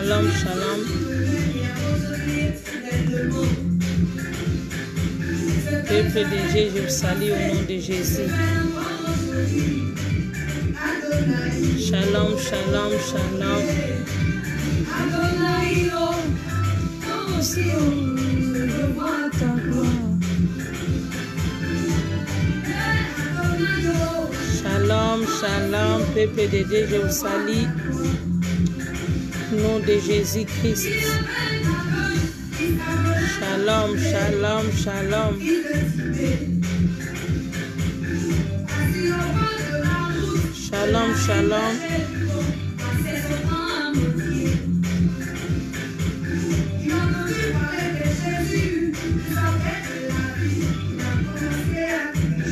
Shalom, shalom. Peuple de Dieu, je vous salue au nom de Jésus. Shalom, shalom, shalom. Shalom, shalom, peuple de Dieu, je vous salue. Au nom de Jésus-Christ. Shalom, shalom, shalom. Shalom, shalom.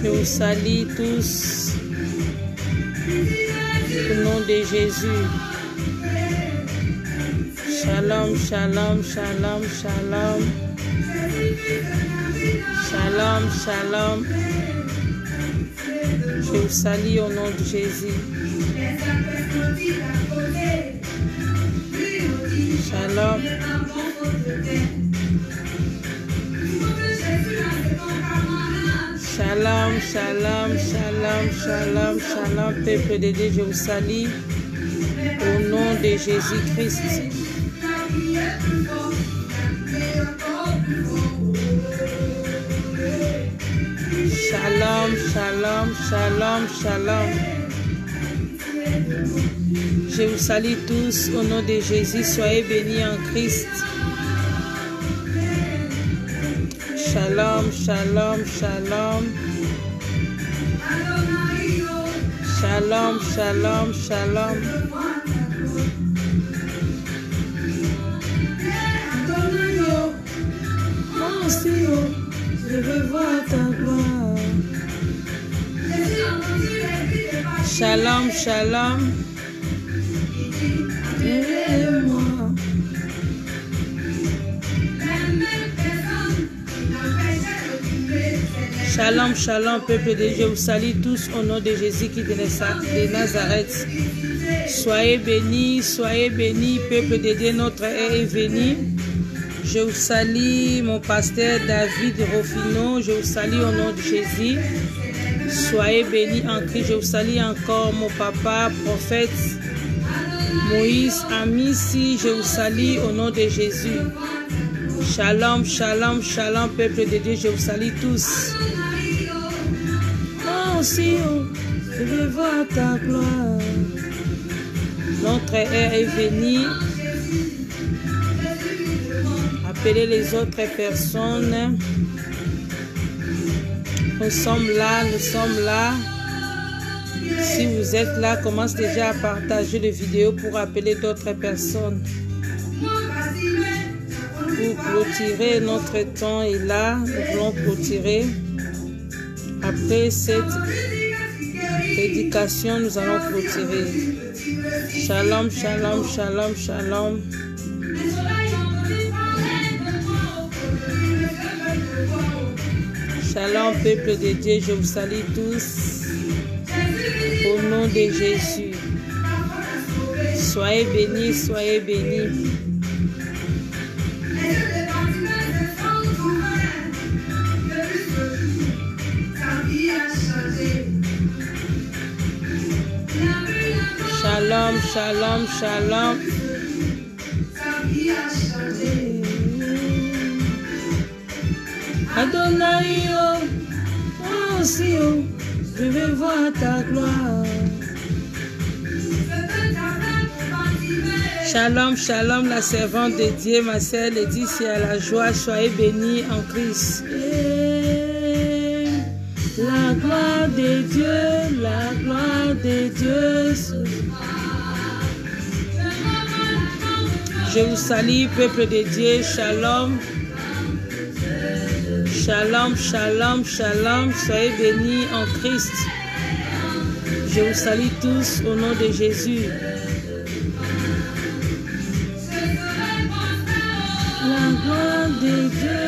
Je vous salue tous. Au nom de Jésus. Shalom, shalom, shalom, shalom. Shalom, shalom. Je vous salue au nom de Jésus. Shalom. Shalom, shalom, shalom, shalom, shalom, peuple de Dieu, je vous salue au nom de Jésus-Christ. Shalom, shalom, shalom, shalom. Je vous salue tous au nom de Jésus. Soyez bénis en Christ. Shalom, shalom, shalom. Shalom, shalom, shalom. Je veux voir ta gloire. Shalom, shalom. Aide-moi. Shalom, shalom, peuple de Dieu. Je vous salue tous au nom de Jésus-Christ de Nazareth. Soyez bénis, peuple de Dieu. Notre ère est venu. Je vous salue, mon pasteur David Rofino. Je vous salue au nom de Jésus. Soyez bénis en Christ. Je vous salue encore, mon papa, prophète Moïse Amissi. Je vous salue au nom de Jésus. Shalom, shalom, shalom, peuple de Dieu. Je vous salue tous. Oh, si, je veux voir ta gloire. Notre ère est venue. Appelez les autres personnes. Nous sommes là. Si vous êtes là, commence déjà à partager les vidéos pour appeler d'autres personnes. Pour clôturer, notre temps est là. Nous voulons clôturer. Après cette prédication, nous allons clôturer. Shalom, shalom, shalom, shalom. Shalom, peuple de Dieu, je vous salue tous au nom de Jésus. Soyez bénis, soyez bénis. Shalom, shalom, shalom. Adonai, oh, si, oh, je vais voir ta gloire. Shalom, shalom, la servante de Dieu, ma sœur Laetitia, la joie, soyez bénie en Christ. Et la gloire de Dieu, la gloire de Dieu. Je vous salue, peuple de Dieu, shalom. Shalom, shalom, shalom, soyez bénis en Christ. Je vous salue tous au nom de Jésus. La gloire de Dieu,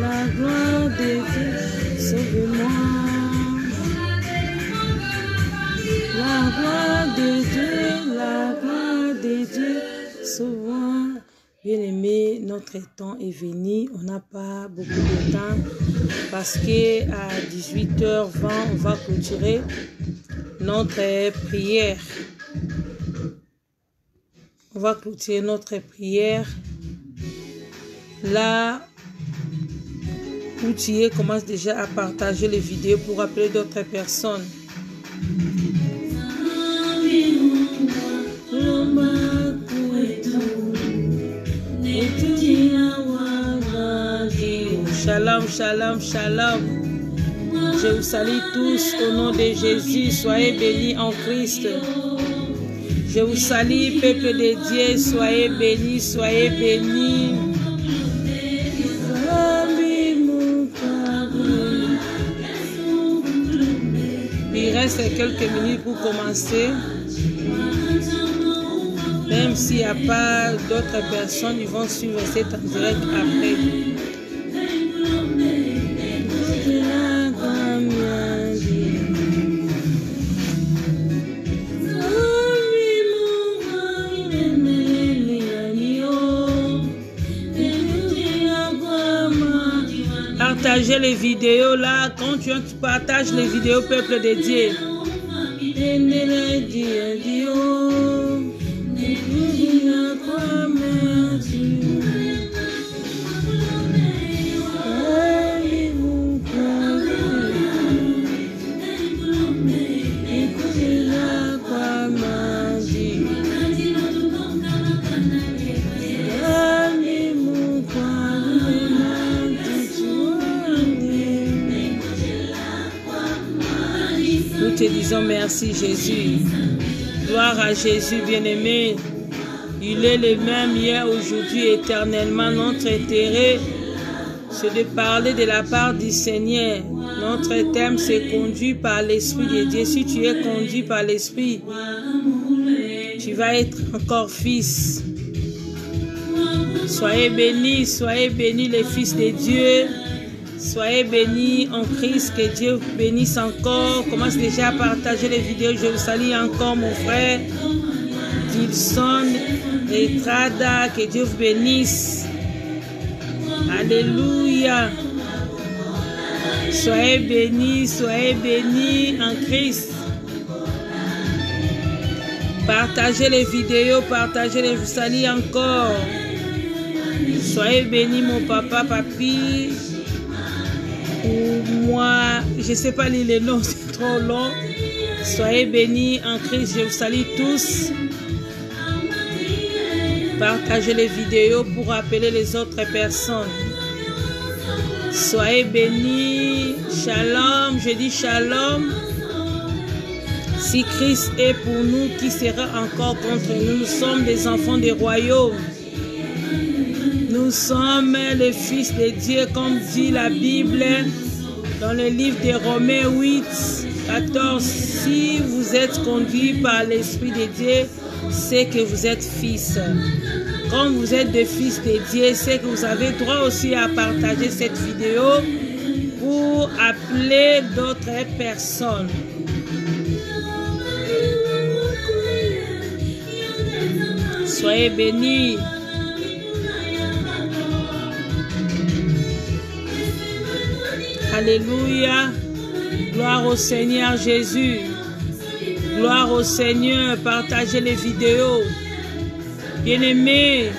la gloire de Dieu, sauve-moi. La gloire de Dieu, la gloire de Dieu, sauve-moi. Bien-aimé, notre temps est venu, on n'a pas beaucoup de temps parce qu'à 18h20, on va clôturer notre prière. On va clôturer notre prière. Là où tu es, commence déjà à partager les vidéos pour appeler d'autres personnes. Shalom, shalom, shalom. Je vous salue tous au nom de Jésus. Soyez bénis en Christ. Je vous salue, peuple de Dieu. Soyez bénis, soyez bénis. Il reste quelques minutes pour commencer. Même s'il n'y a pas d'autres personnes, ils vont suivre cette en direct après. Partagez les vidéos là, quand tu partages les vidéos, peuple de Dieu. Nous te disons merci Jésus. Gloire à Jésus bien-aimé. Il est le même hier, aujourd'hui, éternellement. Notre intérêt, c'est de parler de la part du Seigneur. Notre thème, c'est conduit par l'Esprit de Dieu. Si tu es conduit par l'Esprit, tu vas être encore fils. Soyez bénis les fils de Dieu. Soyez bénis en Christ, que Dieu vous bénisse encore. Commence déjà à partager les vidéos. Je vous salue encore mon frère Dilson et Trada, que Dieu vous bénisse. Alléluia. Soyez bénis en Christ. Partagez les vidéos, partagez-les. Je vous salue encore. Soyez bénis mon papa, papi. Moi, je ne sais pas lire les noms, c'est trop long. Soyez bénis en Christ, je vous salue tous. Partagez les vidéos pour appeler les autres personnes. Soyez bénis. Shalom, je dis shalom. Si Christ est pour nous, qui sera encore contre nous? Nous sommes des enfants des royaumes. Nous sommes les fils de Dieu, comme dit la Bible dans le livre de Romains 8, 14. Si vous êtes conduits par l'Esprit de Dieu, c'est que vous êtes fils. Comme vous êtes des fils de Dieu, c'est que vous avez droit aussi à partager cette vidéo pour appeler d'autres personnes. Soyez bénis. Alléluia. Gloire au Seigneur Jésus. Gloire au Seigneur. Partagez les vidéos. Bien-aimés,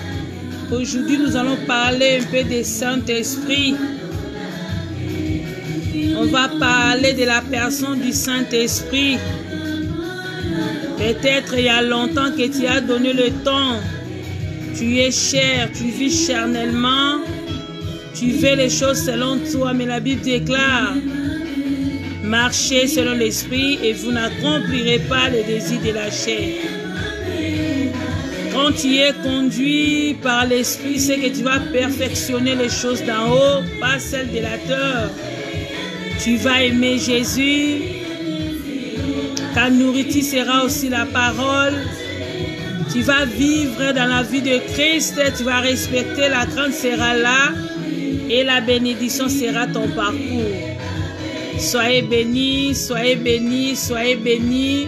aujourd'hui nous allons parler un peu du Saint-Esprit. On va parler de la personne du Saint-Esprit. Peut-être il y a longtemps que tu as donné le temps. Tu es cher, tu vis charnellement. Tu fais les choses selon toi, mais la Bible déclare: marchez selon l'Esprit et vous n'accomplirez pas les désirs de la chair. Quand tu es conduit par l'Esprit, c'est que tu vas perfectionner les choses d'en haut, pas celles de la terre. Tu vas aimer Jésus, Ta nourriture sera aussi la parole. Tu vas vivre dans la vie de Christ. Tu vas respecter, la crainte sera là. Et la bénédiction sera ton parcours. Soyez bénis, soyez bénis, soyez bénis.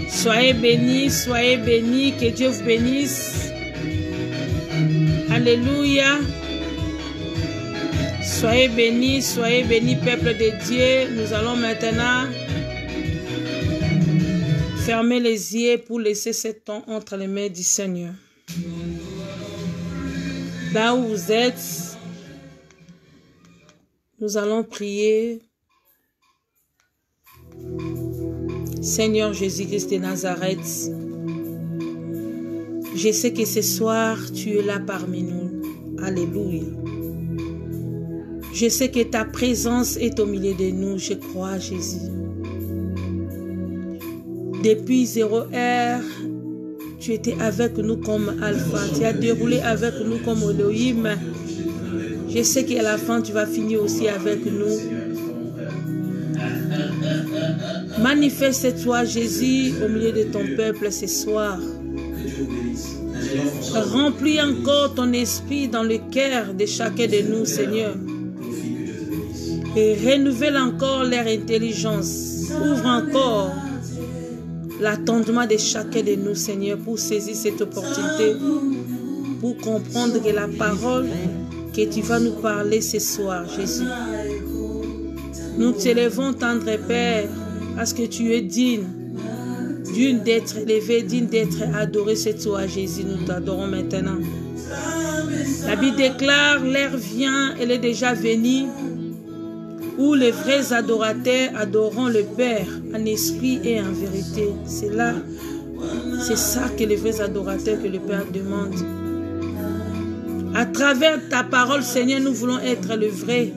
Soyez bénis, soyez bénis. Que Dieu vous bénisse. Alléluia. Soyez bénis, peuple de Dieu. Nous allons maintenant fermer les yeux pour laisser ce temps entre les mains du Seigneur. Là où vous êtes, nous allons prier. Seigneur Jésus-Christ de Nazareth, je sais que ce soir, tu es là parmi nous. Alléluia. Je sais que ta présence est au milieu de nous. Je crois, Jésus. Depuis 0 heure, tu étais avec nous comme Alpha. Tu as déroulé avec nous comme Elohim. Je sais qu'à la fin, tu vas finir aussi avec nous. Manifeste-toi, Jésus, au milieu de ton peuple ce soir. Remplis encore ton esprit dans le cœur de chacun de nous, Seigneur. Et renouvelle encore leur intelligence. Ouvre encore l'attendement de chacun de nous, Seigneur, pour saisir cette opportunité, pour comprendre que la parole que tu vas nous parler ce soir, Jésus. Nous t'élevons, tendre Père, parce que tu es digne d'être élevé, digne d'être adoré. C'est toi, Jésus, nous t'adorons maintenant. La Bible déclare, l'heure vient, elle est déjà venue, où les vrais adorateurs adoreront le Père en esprit et en vérité. C'est là, c'est ça que les vrais adorateurs que le Père demande. À travers ta parole, Seigneur, nous voulons être le vrai.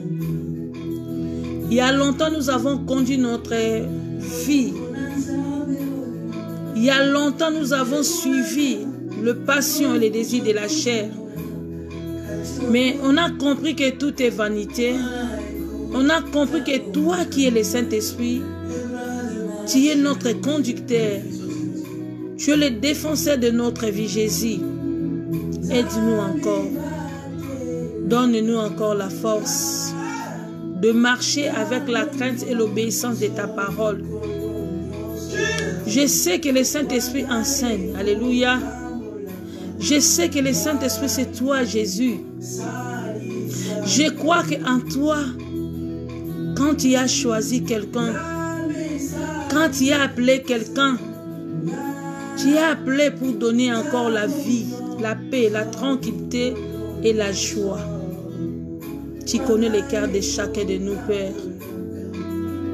Il y a longtemps, nous avons conduit notre vie. Il y a longtemps, nous avons suivi le passion et les désirs de la chair. Mais on a compris que tout est vanité. On a compris que toi qui es le Saint-Esprit, tu es notre conducteur. Tu es le défenseur de notre vie, Jésus. Aide-nous encore. Donne-nous encore la force de marcher avec la crainte et l'obéissance de ta parole. Je sais que le Saint-Esprit enseigne. Alléluia. Je sais que le Saint-Esprit, c'est toi, Jésus. Je crois qu'en toi, quand tu as choisi quelqu'un, quand tu as appelé quelqu'un, tu as appelé pour donner encore la vie, la paix, la tranquillité et la joie. Tu connais les cœurs de chacun de nous, Père.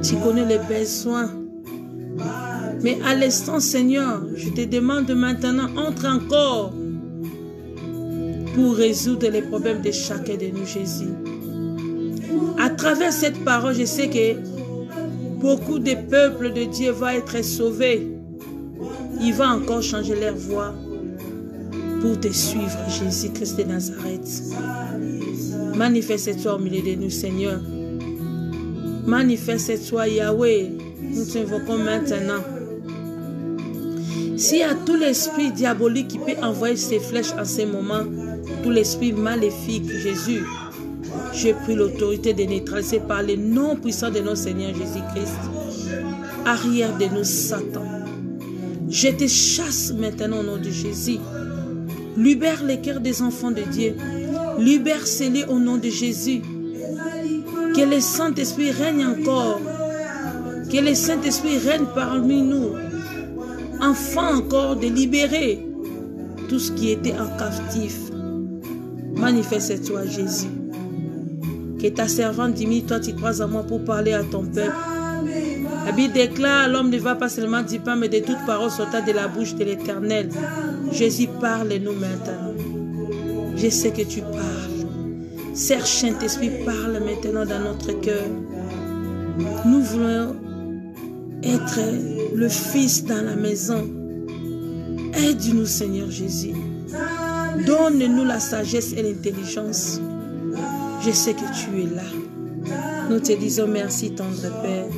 Tu connais les besoins. Mais à l'instant, Seigneur, je te demande maintenant, entre encore pour résoudre les problèmes de chacun de nous, Jésus. À travers cette parole, je sais que beaucoup de peuples de Dieu vont être sauvés. Ils vont encore changer leur voie pour te suivre, Jésus-Christ de Nazareth. Manifeste-toi au milieu de nous, Seigneur. Manifeste-toi, Yahweh. Nous t'invoquons maintenant. S'il y a tout l'esprit diabolique qui peut envoyer ses flèches en ces moments, tout l'esprit maléfique, Jésus, j'ai pris l'autorité de neutraliser par le nom puissant de notre Seigneur Jésus-Christ. Arrière de nous, Satan. Je te chasse maintenant au nom de Jésus. Libère les cœurs des enfants de Dieu. Libère scellés au nom de Jésus. Que le Saint-Esprit règne encore. Que le Saint-Esprit règne parmi nous. Enfin encore de libérer tout ce qui était en captif. Manifeste-toi, Jésus. Que ta servante diminue, toi tu crois à moi pour parler à ton peuple. La Bible déclare, l'homme ne va pas seulement du pain, mais de toute parole sortant de la bouche de l'Éternel. Jésus, parle-nous maintenant. Je sais que tu parles. Seigneur Saint-Esprit, parle maintenant dans notre cœur. Nous voulons être le Fils dans la maison. Aide-nous, Seigneur Jésus. Donne-nous la sagesse et l'intelligence. Je sais que tu es là. Nous te disons merci, tendre Père.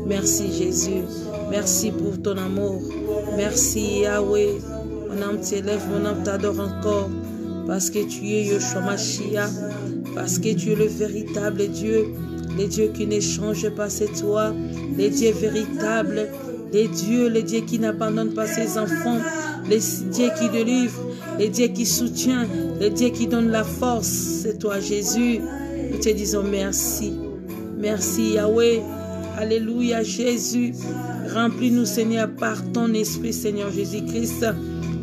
Merci, Jésus. Merci pour ton amour. Merci Yahweh. Mon âme t'élève, mon âme t'adore encore. Parce que tu es Yoshua Mashiach. Parce que tu es le véritable Dieu. Le Dieu qui ne change pas, c'est toi. Le Dieu véritable. Le Dieu qui n'abandonne pas ses enfants. Le Dieu qui délivre. Le Dieu qui soutient. Le Dieu qui donne la force. C'est toi Jésus. Nous te disons merci. Merci Yahweh. Alléluia Jésus. Remplis-nous Seigneur par ton esprit Seigneur Jésus-Christ.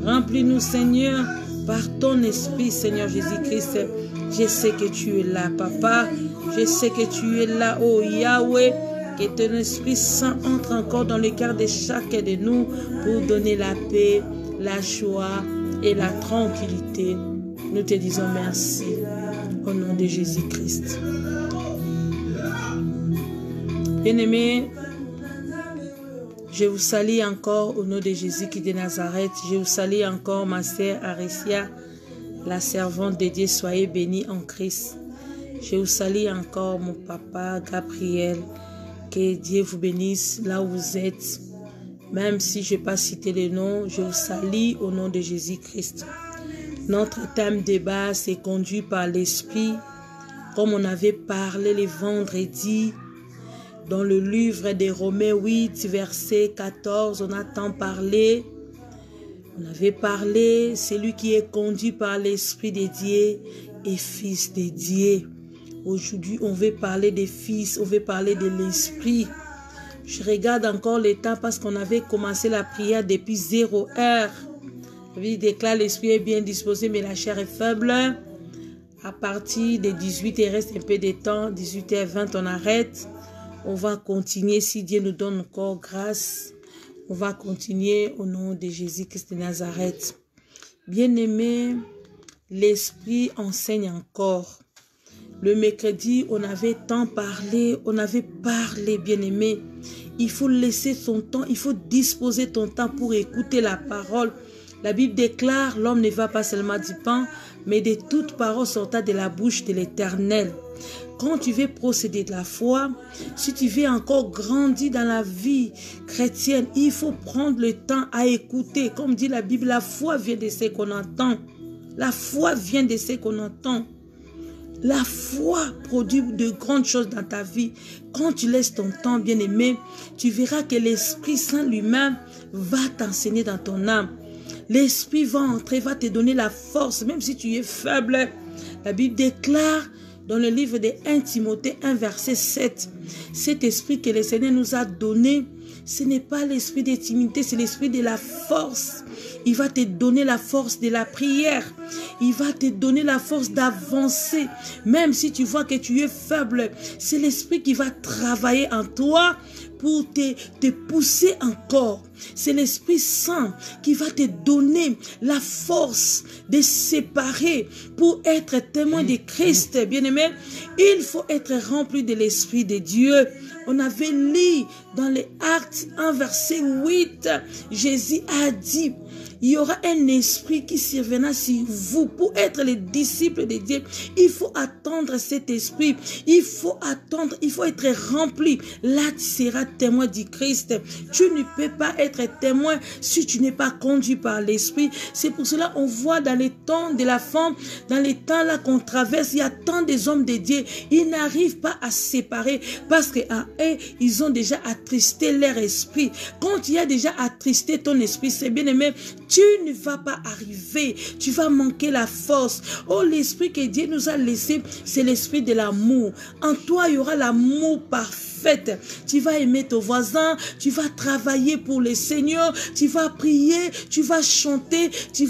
Remplis-nous Seigneur par ton esprit Seigneur Jésus-Christ. Je sais que tu es là Papa. Je sais que tu es là oh Yahweh. Que ton Esprit Saint entre encore dans le cœur de chacun de nous pour donner la paix, la joie et la tranquillité. Nous te disons merci au nom de Jésus-Christ. Bien-aimés, je vous salue encore au nom de Jésus-Christ de Nazareth. Je vous salue encore ma sœur Aricia, la servante de Dieu. Soyez bénie en Christ. Je vous salue encore mon papa Gabriel. Que Dieu vous bénisse là où vous êtes. Même si je n'ai pas cité les noms, je vous salue au nom de Jésus-Christ. Notre thème de base est conduit par l'Esprit, comme on avait parlé le vendredi, dans le livre des Romains 8, verset 14, on a tant parlé. On avait parlé, celui qui est conduit par l'Esprit de Dieu est fils de Dieu. Aujourd'hui, on veut parler des fils, on veut parler de l'esprit. Je regarde encore le temps parce qu'on avait commencé la prière depuis 0 heure. Il déclare l'esprit est bien disposé, mais la chair est faible. À partir de 18, il reste un peu de temps. 18h20, on arrête. On va continuer si Dieu nous donne encore grâce. On va continuer au nom de Jésus-Christ de Nazareth. Bien-aimé, l'esprit enseigne encore. Le mercredi, on avait tant parlé, bien-aimé. Il faut laisser son temps, il faut disposer ton temps pour écouter la parole. La Bible déclare, l'homme ne va pas seulement du pain, mais de toute parole sortant de la bouche de l'Éternel. Quand tu veux procéder de la foi, si tu veux encore grandir dans la vie chrétienne, il faut prendre le temps à écouter. Comme dit la Bible, la foi vient de ce qu'on entend. La foi vient de ce qu'on entend. La foi produit de grandes choses dans ta vie. Quand tu laisses ton temps, bien-aimé, tu verras que l'Esprit Saint lui-même va t'enseigner dans ton âme. L'Esprit va entrer, va te donner la force, même si tu es faible. La Bible déclare dans le livre de 1 Timothée 1, verset 7, cet esprit que le Seigneur nous a donné, ce n'est pas l'esprit de timidité, c'est l'esprit de la force. Il va te donner la force de la prière. Il va te donner la force d'avancer. Même si tu vois que tu es faible, c'est l'esprit qui va travailler en toi pour te pousser encore. C'est l'Esprit Saint qui va te donner la force de séparer pour être témoin de Christ. Bien-aimé, il faut être rempli de l'Esprit de Dieu. On avait lu dans les Actes 1, verset 8, Jésus a dit, il y aura un esprit qui surviendra sur vous pour être les disciples de Dieu. Il faut attendre cet esprit. Il faut attendre, il faut être rempli. Là, tu seras témoin du Christ. Tu ne peux pas être témoin si tu n'es pas conduit par l'esprit. C'est pour cela qu'on voit dans les temps de la femme, dans les temps là qu'on traverse, il y a tant des hommes de Dieu. Ils n'arrivent pas à se séparer parce qu'en eux, ils ont déjà attristé leur esprit. Quand tu as déjà attristé ton esprit, c'est bien aimé, tu ne vas pas arriver. Tu vas manquer la force. Oh, l'esprit que Dieu nous a laissé, c'est l'esprit de l'amour. En toi, il y aura l'amour parfait. Tu vas aimer ton voisin, tu vas travailler pour le Seigneur, tu vas prier, tu vas chanter, tu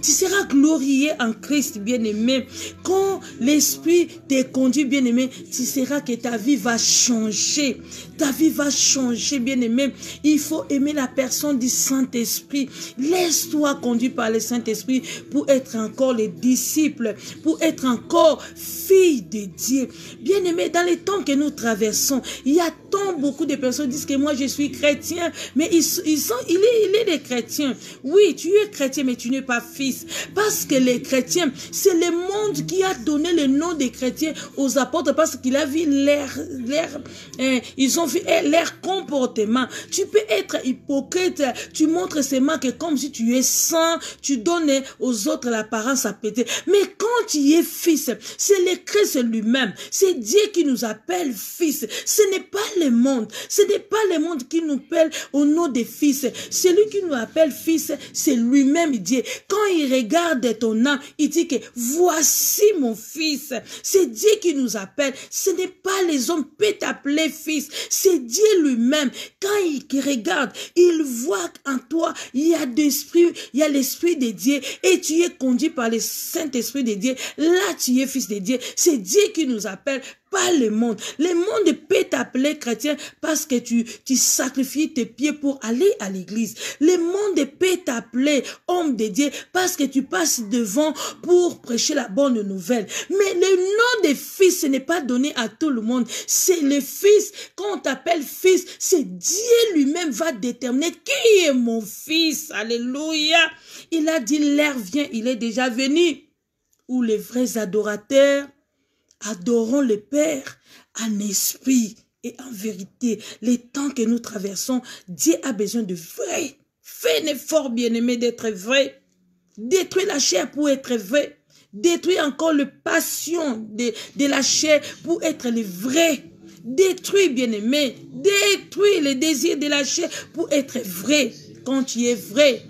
seras glorieux en Christ, bien-aimé. Quand l'esprit te conduit, bien-aimé, tu sauras que ta vie va changer. Ta vie va changer, bien-aimé. Il faut aimer la personne du Saint-Esprit. Laisse-toi conduire par le Saint-Esprit pour être encore les disciples, pour être encore fille de Dieu. Bien-aimé, dans les temps que nous traversons, il y a tant beaucoup de personnes qui disent que moi je suis chrétien, mais il est des chrétiens. Oui, tu es chrétien, mais tu n'es pas fils. Parce que les chrétiens, c'est le monde qui a donné le nom des chrétiens aux apôtres parce qu'il a vu ils ont ont vu leur comportement. Tu peux être hypocrite, tu montres seulement que comme si tu es saint, tu donnes aux autres l'apparence à péter. Mais quand tu es fils, c'est le Christ lui-même. C'est Dieu qui nous appelle fils. Ce n'est pas le monde. Ce n'est pas le monde qui nous appelle au nom des fils. Celui qui nous appelle fils, c'est lui-même Dieu. Quand il regarde ton âme, il dit que voici mon fils. C'est Dieu qui nous appelle. Ce n'est pas les hommes qui peuvent t'appeler fils. C'est Dieu lui-même. Quand il regarde, il voit en toi, il y a l'esprit de Dieu et tu es conduit par le Saint-Esprit de Dieu. Là, tu es fils de Dieu. C'est Dieu qui nous appelle, pas le monde. Le monde peut t'appeler chrétien parce que tu sacrifies tes pieds pour aller à l'église. Le monde peut t'appeler homme de Dieu parce que tu passes devant pour prêcher la bonne nouvelle. Mais le nom de fils, ce n'est pas donné à tout le monde. C'est le fils. Quand on t'appelle fils, c'est Dieu lui-même va déterminer qui est mon fils. Alléluia. Il a dit, l'heure vient, il est déjà venu, où les vrais adorateurs adorons le Père en esprit et en vérité. Les temps que nous traversons, Dieu a besoin de vrai. Fais un effort, bien-aimé, d'être vrai. Détruis la chair pour être vrai. Détruis encore le passion de la chair pour être le vrai. Détruis, bien-aimé. Détruis les désirs de la chair pour être vrai. Quand tu es vrai,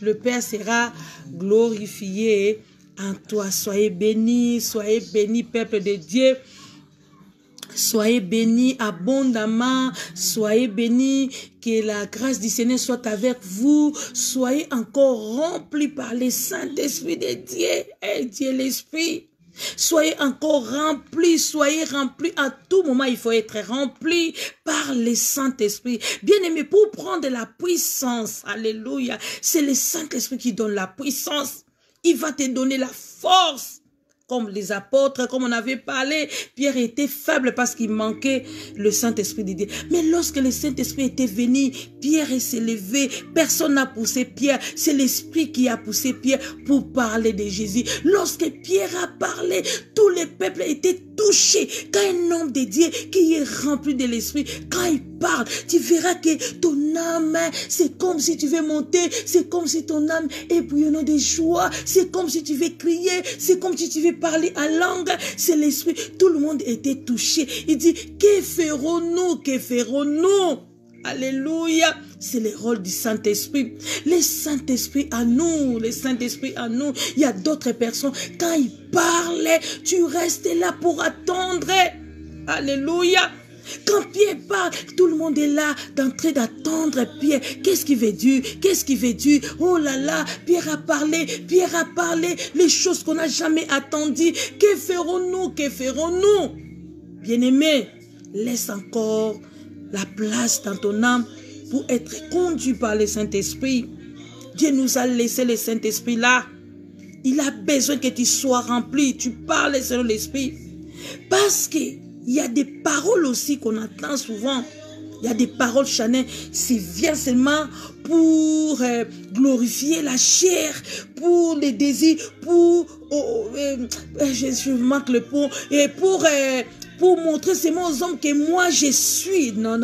le Père sera glorifié en toi. Soyez bénis, peuple de Dieu. Soyez bénis abondamment, soyez bénis, que la grâce du Seigneur soit avec vous, soyez encore remplis par le Saint-Esprit de Dieu, et Dieu l'Esprit. Soyez encore remplis, soyez remplis à tout moment. Il faut être rempli par le Saint-Esprit. Bien-aimé, pour prendre la puissance, alléluia, c'est le Saint-Esprit qui donne la puissance. Il va te donner la force. Comme les apôtres, comme on avait parlé, Pierre était faible parce qu'il manquait le Saint-Esprit de Dieu. Mais lorsque le Saint-Esprit était venu, Pierre s'est levé. Personne n'a poussé Pierre. C'est l'Esprit qui a poussé Pierre pour parler de Jésus. Lorsque Pierre a parlé, tout le peuple était touché. Quand un homme de Dieu qui est rempli de l'Esprit, quand il parle, tu verras que ton âme, c'est comme si tu veux monter, c'est comme si ton âme est bouillonnante de joie, c'est comme si tu veux crier, c'est comme si tu veux parler en langue, c'est l'Esprit. Tout le monde était touché. Il dit, que ferons-nous, que ferons-nous? Alléluia. C'est le rôle du Saint-Esprit. Le Saint-Esprit à nous, le Saint-Esprit à nous. Il y a d'autres personnes, quand ils parlent, tu restes là pour attendre. Alléluia. Quand Pierre parle, tout le monde est là, en train d'attendre Pierre. Qu'est-ce qu'il veut dire? Qu'est-ce qu'il veut dire? Oh là là, Pierre a parlé, les choses qu'on n'a jamais attendues. Que ferons-nous? Que ferons-nous? Bien-aimé, laisse encore la place dans ton âme pour être conduit par le Saint-Esprit. Dieu nous a laissé le Saint-Esprit là. Il a besoin que tu sois rempli, tu parles selon l'Esprit. Parce que il y a des paroles aussi qu'on entend souvent. Il y a des paroles charnelles. C'est vient seulement pour glorifier la chair, pour les désirs, pour... je manque le pot. Et pour montrer seulement aux hommes que moi je suis. Non.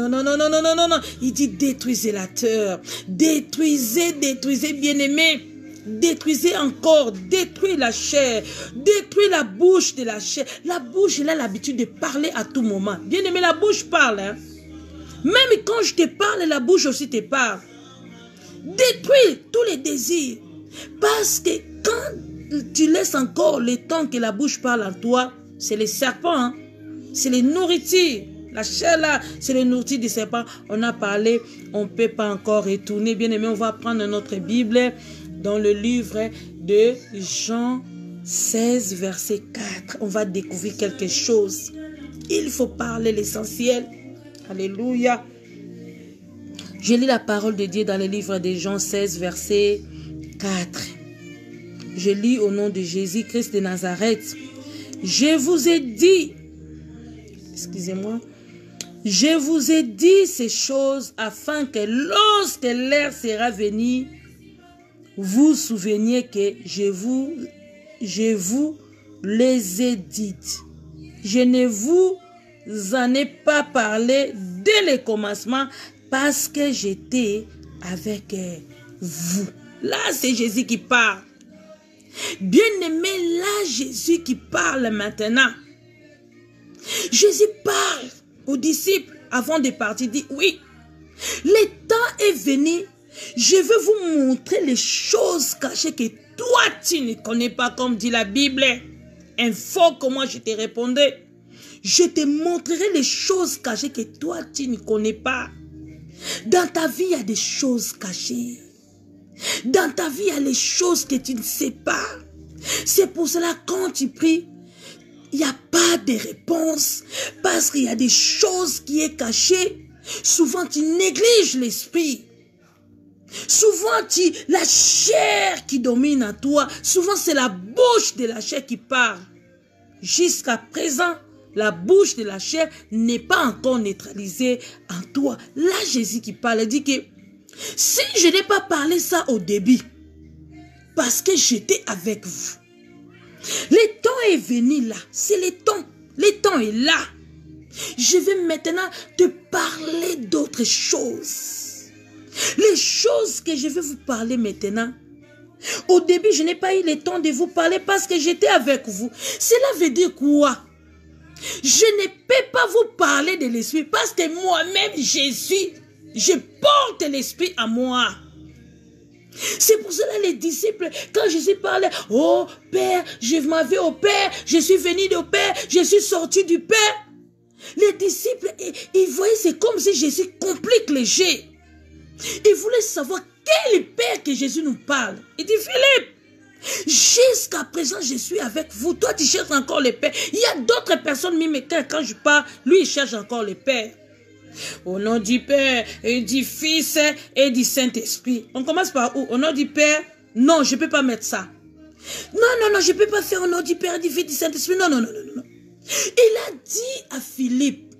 Il dit détruisez la terre. Détruisez, bien-aimés. Détruisez encore, détruisez la chair, détruisez la bouche de la chair. La bouche, elle a l'habitude de parler à tout moment. Bien aimé, la bouche parle. Hein? Même quand je te parle, la bouche aussi te parle. Détruis tous les désirs. Parce que quand tu laisses encore le temps que la bouche parle en toi, c'est les serpents, hein? C'est les nourritures. La chair là, c'est les nourritures du serpent. On a parlé, on ne peut pas encore retourner. Bien aimé, on va prendre notre Bible dans le livre de Jean 16, verset 4. On va découvrir quelque chose. Il faut parler l'essentiel. Alléluia. Je lis la parole de Dieu dans le livre de Jean 16, verset 4. Je lis au nom de Jésus-Christ de Nazareth. Je vous ai dit, excusez-moi, je vous ai dit ces choses afin que lorsque l'heure sera venue, vous souveniez que je vous les ai dites. Je ne vous en ai pas parlé dès le commencement parce que j'étais avec vous. Là, c'est Jésus qui parle. Bien-aimé, là, Jésus qui parle maintenant. Jésus parle aux disciples avant de partir, dit, oui, le temps est venu, je veux vous montrer les choses cachées que toi, tu ne connais pas, comme dit la Bible. Info que moi, je te répondais. Je te montrerai les choses cachées que toi, tu ne connais pas. Dans ta vie, il y a des choses cachées. Dans ta vie, il y a les choses que tu ne sais pas. C'est pour cela, quand tu pries, il n'y a pas de réponse. Parce qu'il y a des choses qui sont cachées. Souvent, tu négliges l'esprit. Souvent, la chair qui domine en toi. Souvent, c'est la bouche de la chair qui parle. Jusqu'à présent, la bouche de la chair n'est pas encore neutralisée en toi. Là, Jésus qui parle, dit que si je n'ai pas parlé ça au début, parce que j'étais avec vous, le temps est venu là, c'est le temps. Le temps est là. Je vais maintenant te parler d'autres choses. Les choses que je vais vous parler maintenant. Au début, je n'ai pas eu le temps de vous parler parce que j'étais avec vous. Cela veut dire quoi? Je ne peux pas vous parler de l'esprit parce que moi-même, Jésus, je porte l'esprit à moi. C'est pour cela les disciples, quand Jésus parlait, oh Père, je m'en vais au Père, je suis venu au Père, je suis sorti du Père. Les disciples, ils voyaient, c'est comme si Jésus complique les jeux. Ils voulaient savoir quel Père que Jésus nous parle. Il dit, Philippe, jusqu'à présent, je suis avec vous. Toi, tu cherches encore le Père. Il y a d'autres personnes, mais quand je parle, lui, il cherche encore le Père. Au nom du Père, et du Fils, et du Saint-Esprit. On commence par où? Au nom du Père? Non, je ne peux pas mettre ça. Non, je ne peux pas faire au nom du Père, du Fils, du Saint-Esprit. Non. Il a dit à Philippe,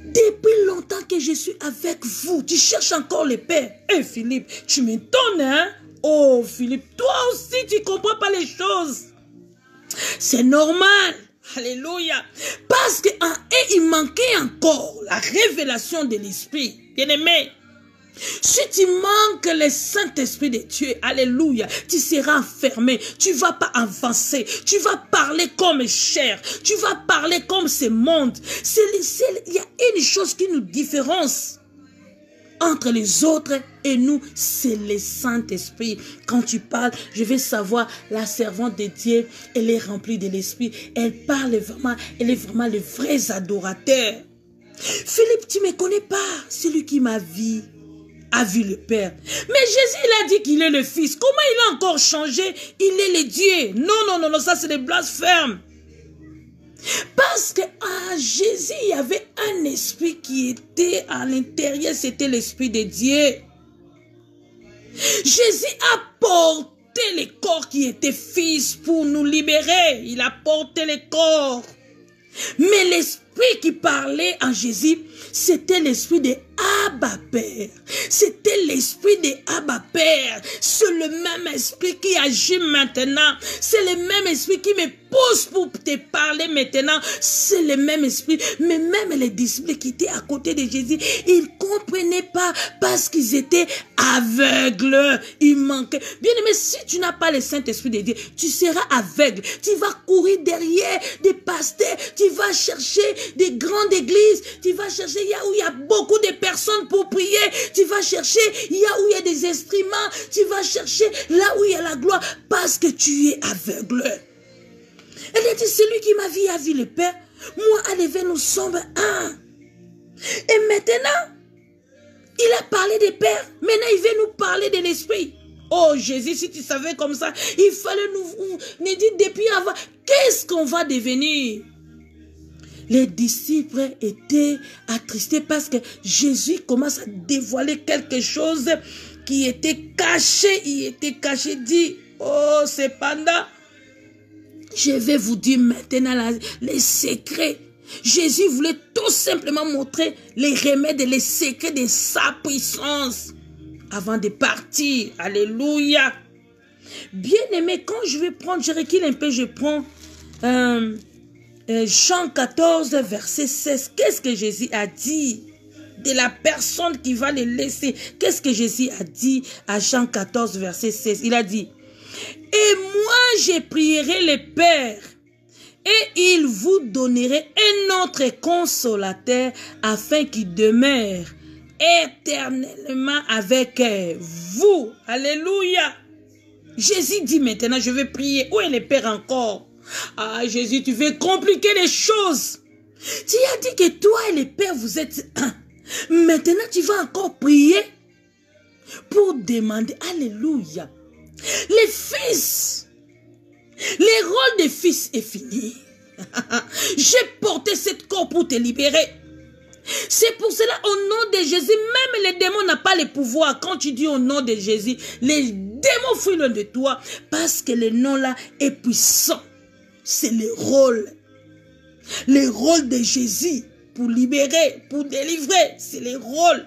depuis longtemps que je suis avec vous, tu cherches encore le Père. Eh Philippe, tu m'étonnes, hein? Oh Philippe, toi aussi tu ne comprends pas les choses. C'est normal. Alléluia. Parce qu'en il manquait encore la révélation de l'Esprit. Bien-aimé, si tu manques le Saint-Esprit de Dieu, alléluia, tu seras enfermé, tu ne vas pas avancer, tu vas parler comme chair, tu vas parler comme ce monde. Il y a une chose qui nous différencie entre les autres et nous, c'est le Saint-Esprit. Quand tu parles, je vais savoir, la servante de Dieu, elle est remplie de l'Esprit. Elle parle vraiment, elle est vraiment le vrai adorateur. Philippe, tu ne me connais pas, celui qui m'a vu a vu le Père. Mais Jésus, il a dit qu'il est le Fils. Comment il a encore changé? Il est le Dieu. Non, ça c'est des blasphèmes. Parce qu'en Jésus, il y avait un esprit qui était à l'intérieur, c'était l'Esprit de Dieu. Jésus a porté le corps qui était fils pour nous libérer. Il a porté le corps. Mais l'esprit qui parlait en Jésus, c'était l'esprit de Abba Père. C'était l'esprit de Abba Père. C'est le même esprit qui agit maintenant. C'est le même esprit qui me pousse pour te parler maintenant. C'est le même esprit. Mais même les disciples qui étaient à côté de Jésus, ils ne comprenaient pas parce qu'ils étaient aveugles. Ils manquaient. Bien aimé, si tu n'as pas le Saint-Esprit de Dieu, tu seras aveugle. Tu vas courir derrière des pasteurs. Tu vas chercher des grandes églises. Tu vas chercher où il y a beaucoup de personnes pour prier. Tu vas chercher où il y a des instruments. Tu vas chercher là où il y a la gloire parce que tu es aveugle. Elle a dit, celui qui m'a vu a vu le Père. Moi, Alévé, nous sommes un. Et maintenant, il a parlé des Pères. Maintenant, il veut nous parler de l'Esprit. Oh Jésus, si tu savais comme ça, il fallait nous dire depuis avant, qu'est-ce qu'on va devenir? Les disciples étaient attristés parce que Jésus commence à dévoiler quelque chose qui était caché. Il était caché, dit, oh cependant, je vais vous dire maintenant les secrets. Jésus voulait tout simplement montrer les remèdes et les secrets de sa puissance avant de partir. Alléluia. Bien aimé, quand je vais prendre, je recule un peu, je prends Jean 14, verset 16. Qu'est-ce que Jésus a dit de la personne qui va le laisser? Qu'est-ce que Jésus a dit à Jean 14, verset 16? Il a dit, et moi je prierai le Père, et il vous donnerait un autre consolateur afin qu'il demeure éternellement avec vous. Alléluia. Jésus dit maintenant, je vais prier. Où est le Père encore? Ah, Jésus, tu veux compliquer les choses. Tu as dit que toi et le Père, vous êtes un. Maintenant, tu vas encore prier pour demander. Alléluia. Les fils, le rôle des fils est fini. J'ai porté cette corps pour te libérer. C'est pour cela, au nom de Jésus, même les démons n'ont pas le pouvoir. Quand tu dis au nom de Jésus, les démons fuient loin de toi parce que le nom là est puissant. C'est le rôle de Jésus pour libérer, pour délivrer, c'est le rôle.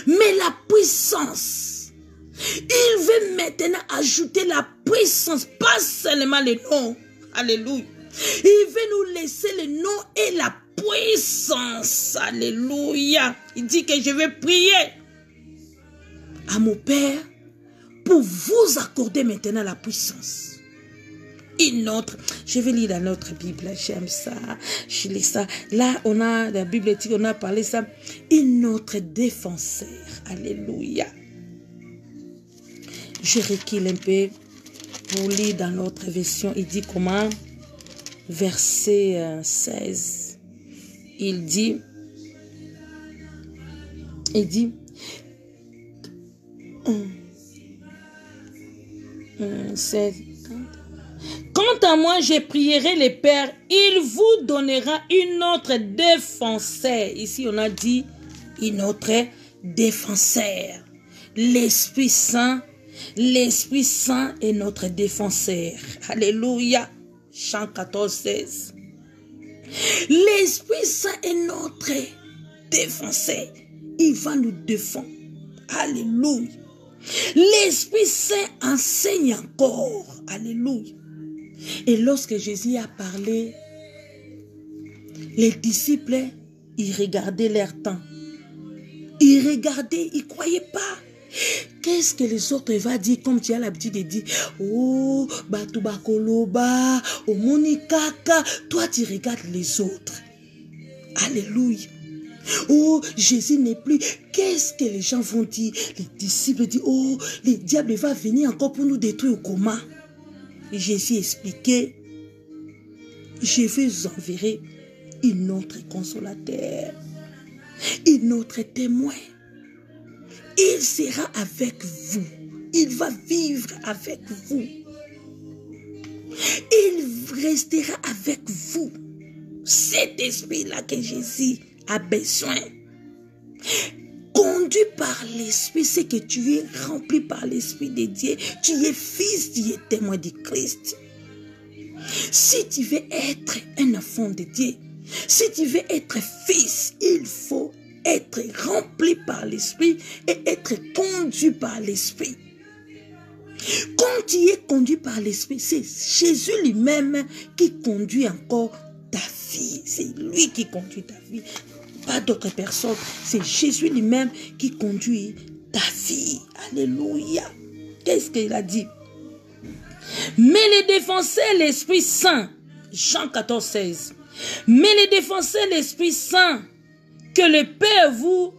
Mais la puissance, il veut maintenant ajouter la puissance, pas seulement le nom. Alléluia. Il veut nous laisser le nom et la puissance. Alléluia. Il dit que je vais prier à mon Père pour vous accorder maintenant la puissance. Une autre, je vais lire dans notre Bible, j'aime ça, je lis ça. Là, on a, la Bible dit, on a parlé ça, une autre défenseur. Alléluia. Je recule un peu pour lire dans notre version. Il dit comment? Verset 16. Il dit, quant à moi, je prierai le Père, il vous donnera une autre défenseur. Ici, on a dit une autre défenseur. L'Esprit Saint est notre défenseur. Alléluia. Jean 14, 16. L'Esprit Saint est notre défenseur. Il va nous défendre. Alléluia. L'Esprit Saint enseigne encore. Alléluia. Et lorsque Jésus a parlé, les disciples, ils regardaient leur temps. Ils regardaient, ils ne croyaient pas. Qu'est-ce que les autres vont dire, comme tu as l'habitude de dire, oh, Batubakoloba, oh, Monikaka. Toi, tu regardes les autres. Alléluia. Oh, Jésus n'est plus. Qu'est-ce que les gens vont dire? Les disciples disent, oh, le diable va venir encore pour nous détruire. Comment? Jésus expliquait, je vous enverrai une autre consolateur, une autre témoin. Il sera avec vous. Il va vivre avec vous. Il restera avec vous. Cet esprit-là que Jésus a besoin. Conduit par l'Esprit, c'est que tu es rempli par l'Esprit de Dieu. Tu es fils, tu es témoin de Christ. Si tu veux être un enfant de Dieu, si tu veux être fils, il faut être rempli par l'Esprit et être conduit par l'Esprit. Quand tu es conduit par l'Esprit, c'est Jésus lui-même qui conduit encore ta vie. C'est lui qui conduit ta vie. Pas d'autres personnes. C'est Jésus lui-même qui conduit ta vie. Alléluia. Qu'est-ce qu'il a dit? Mais les défenseurs, l'Esprit Saint. Jean 14, 16. Mais les défenseurs, l'Esprit Saint, que le Père vous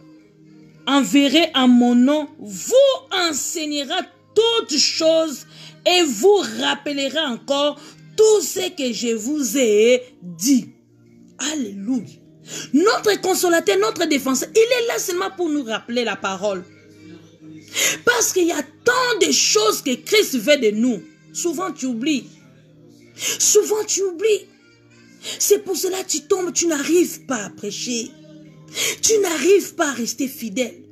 enverrait en mon nom, vous enseignera toutes choses et vous rappellera encore tout ce que je vous ai dit. Alléluia. Notre consolateur, notre défenseur, il est là seulement pour nous rappeler la parole. Parce qu'il y a tant de choses que Christ veut de nous. Souvent tu oublies. Souvent tu oublies. C'est pour cela que tu tombes, tu n'arrives pas à prêcher. Tu n'arrives pas à rester fidèle.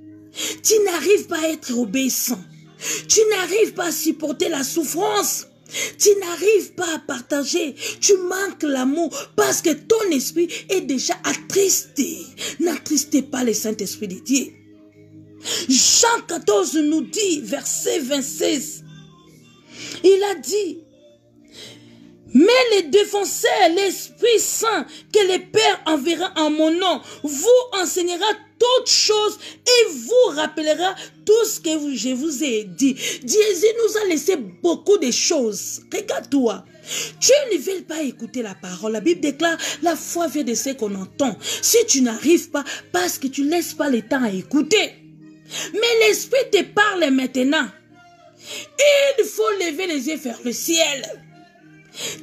Tu n'arrives pas à être obéissant. Tu n'arrives pas à supporter la souffrance. Tu n'arrives pas à partager. Tu manques l'amour parce que ton esprit est déjà attristé. N'attristez pas le Saint-Esprit de Dieu. Jean 14 nous dit, verset 26, il a dit, Mais les défenseurs, l'Esprit Saint, que le Père enverra en mon nom, vous enseignera toutes choses et vous rappellera tout ce que je vous ai dit. Jésus nous a laissé beaucoup de choses. Regarde-toi. Tu ne veux pas écouter la parole. La Bible déclare, la foi vient de ce qu'on entend. Si tu n'arrives pas, parce que tu ne laisses pas le temps à écouter. Mais l'Esprit te parle maintenant. Il faut lever les yeux vers le ciel.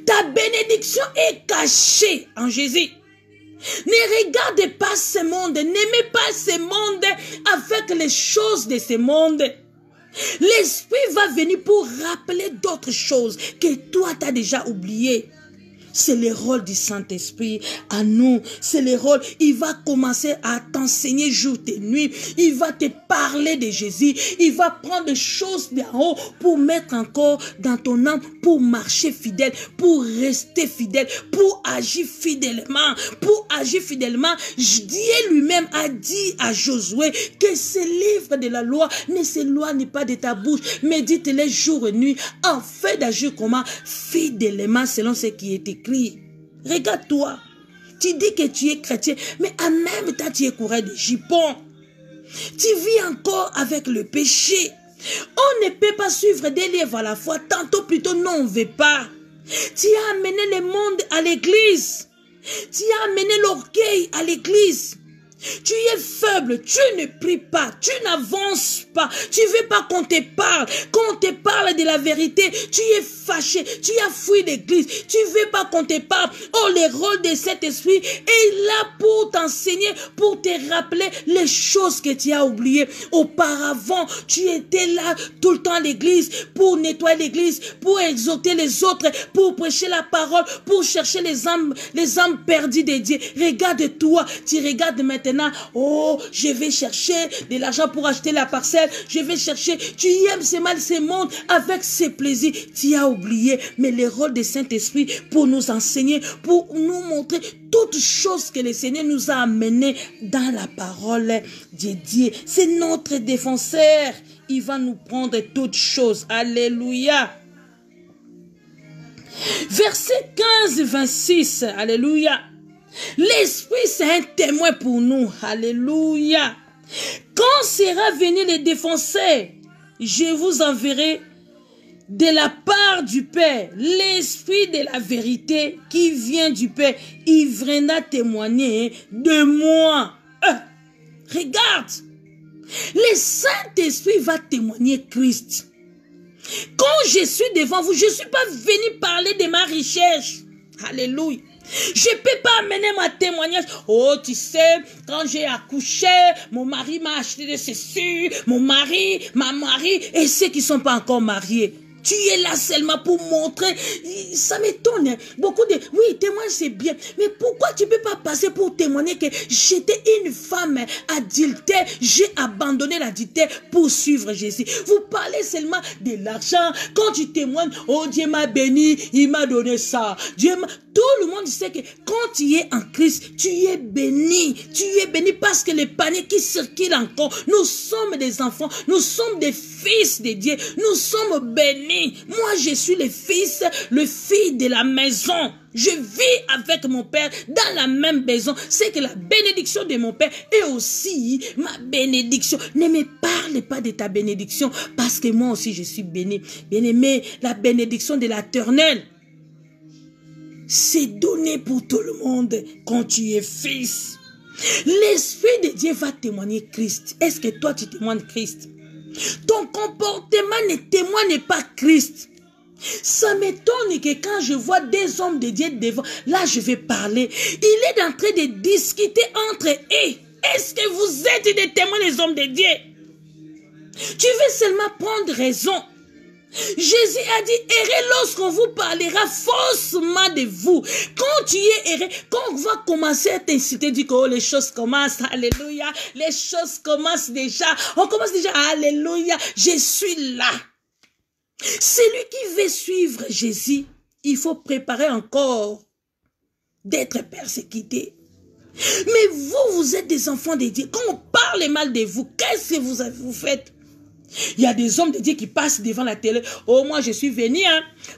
Ta bénédiction est cachée en Jésus. Ne regarde pas ce monde, n'aimez pas ce monde avec les choses de ce monde. L'Esprit va venir pour rappeler d'autres choses que toi tu as déjà oubliées. C'est le rôle du Saint-Esprit à nous. C'est le rôle. Il va commencer à t'enseigner jour et nuit. Il va te parler de Jésus. Il va prendre des choses d'en haut pour mettre encore dans ton âme, pour marcher fidèle, pour rester fidèle, pour agir fidèlement. Pour agir fidèlement, Dieu lui-même a dit à Josué que ce livre de la loi ne s'éloigne pas de ta bouche. Médite-les jour et nuit afin d'agir comment? Fidèlement selon ce qui est écrit. Regarde-toi, tu dis que tu es chrétien, mais en même temps tu es coureur de jupons. Tu vis encore avec le péché. On ne peut pas suivre des livres à la fois, tantôt plutôt non, on ne veut pas. Tu as amené le monde à l'église. Tu as amené l'orgueil à l'église. Tu es faible, tu ne pries pas, tu n'avances pas, tu ne veux pas qu'on te parle. Quand on te parle de la vérité, tu es fâché, tu as fui l'église, tu ne veux pas qu'on te parle. Oh, le rôle de cet esprit est là pour t'enseigner, pour te rappeler les choses que tu as oubliées. Auparavant, tu étais là tout le temps à l'église, pour nettoyer l'église, pour exhorter les autres, pour prêcher la parole, pour chercher les âmes perdues de Dieu. Regarde-toi, tu regardes maintenant. Oh, je vais chercher de l'argent pour acheter la parcelle. Je vais chercher. Tu aimes ce mal, ce monde avec ses plaisirs. Tu as oublié. Mais le rôle du Saint-Esprit pour nous enseigner, pour nous montrer toutes choses que le Seigneur nous a amenées dans la parole de Dieu. C'est notre défenseur. Il va nous prendre toutes choses. Alléluia. Verset 15-26. Alléluia. L'Esprit, c'est un témoin pour nous. Alléluia. Quand sera venu le défenseur, je vous enverrai de la part du Père, l'Esprit de la vérité qui vient du Père. Il viendra témoigner de moi. Regarde. Le Saint-Esprit va témoigner Christ. Quand je suis devant vous, je ne suis pas venu parler de ma richesse. Alléluia. Je ne peux pas amener ma témoignage. Oh, tu sais, quand j'ai accouché, mon mari m'a acheté de ceci, mon mari, ma mari, et ceux qui ne sont pas encore mariés. Tu es là seulement pour montrer. Ça m'étonne. Beaucoup de... Oui, témoigne, c'est bien. Mais pourquoi tu ne peux pas passer pour témoigner que j'étais une femme adultère, j'ai abandonné l'adultère pour suivre Jésus. Vous parlez seulement de l'argent. Quand tu témoignes, oh Dieu m'a béni, il m'a donné ça. Tout le monde sait que quand tu es en Christ, tu es béni. Tu es béni parce que le panier qui circule encore, nous sommes des enfants, nous sommes des fils de Dieu, nous sommes bénis. Moi, je suis le fils de la maison. Je vis avec mon Père dans la même maison. C'est que la bénédiction de mon Père est aussi ma bénédiction. Ne me parle pas de ta bénédiction parce que moi aussi je suis béni. Bien-aimé, la bénédiction de l'Éternel, c'est donné pour tout le monde quand tu es fils. L'Esprit de Dieu va témoigner Christ. Est-ce que toi tu témoignes Christ? Ton comportement ne témoigne pas Christ. Ça m'étonne que quand je vois des hommes de Dieu devant, là je vais parler. Il est en train de discuter entre eux. Est-ce que vous êtes des témoins des hommes de Dieu? Tu veux seulement prendre raison. Jésus a dit, errez lorsqu'on vous parlera faussement de vous. Quand tu es erré, quand on va commencer à t'inciter, du coup, les choses commencent, alléluia, les choses commencent déjà, on commence déjà, alléluia, je suis là. Celui qui veut suivre Jésus, il faut préparer encore d'être persécuté. Mais vous, vous êtes des enfants de Dieu. Quand on parle mal de vous, qu'est-ce que vous faites? Il y a des hommes de Dieu qui passent devant la télé. Oh, moi, je suis venu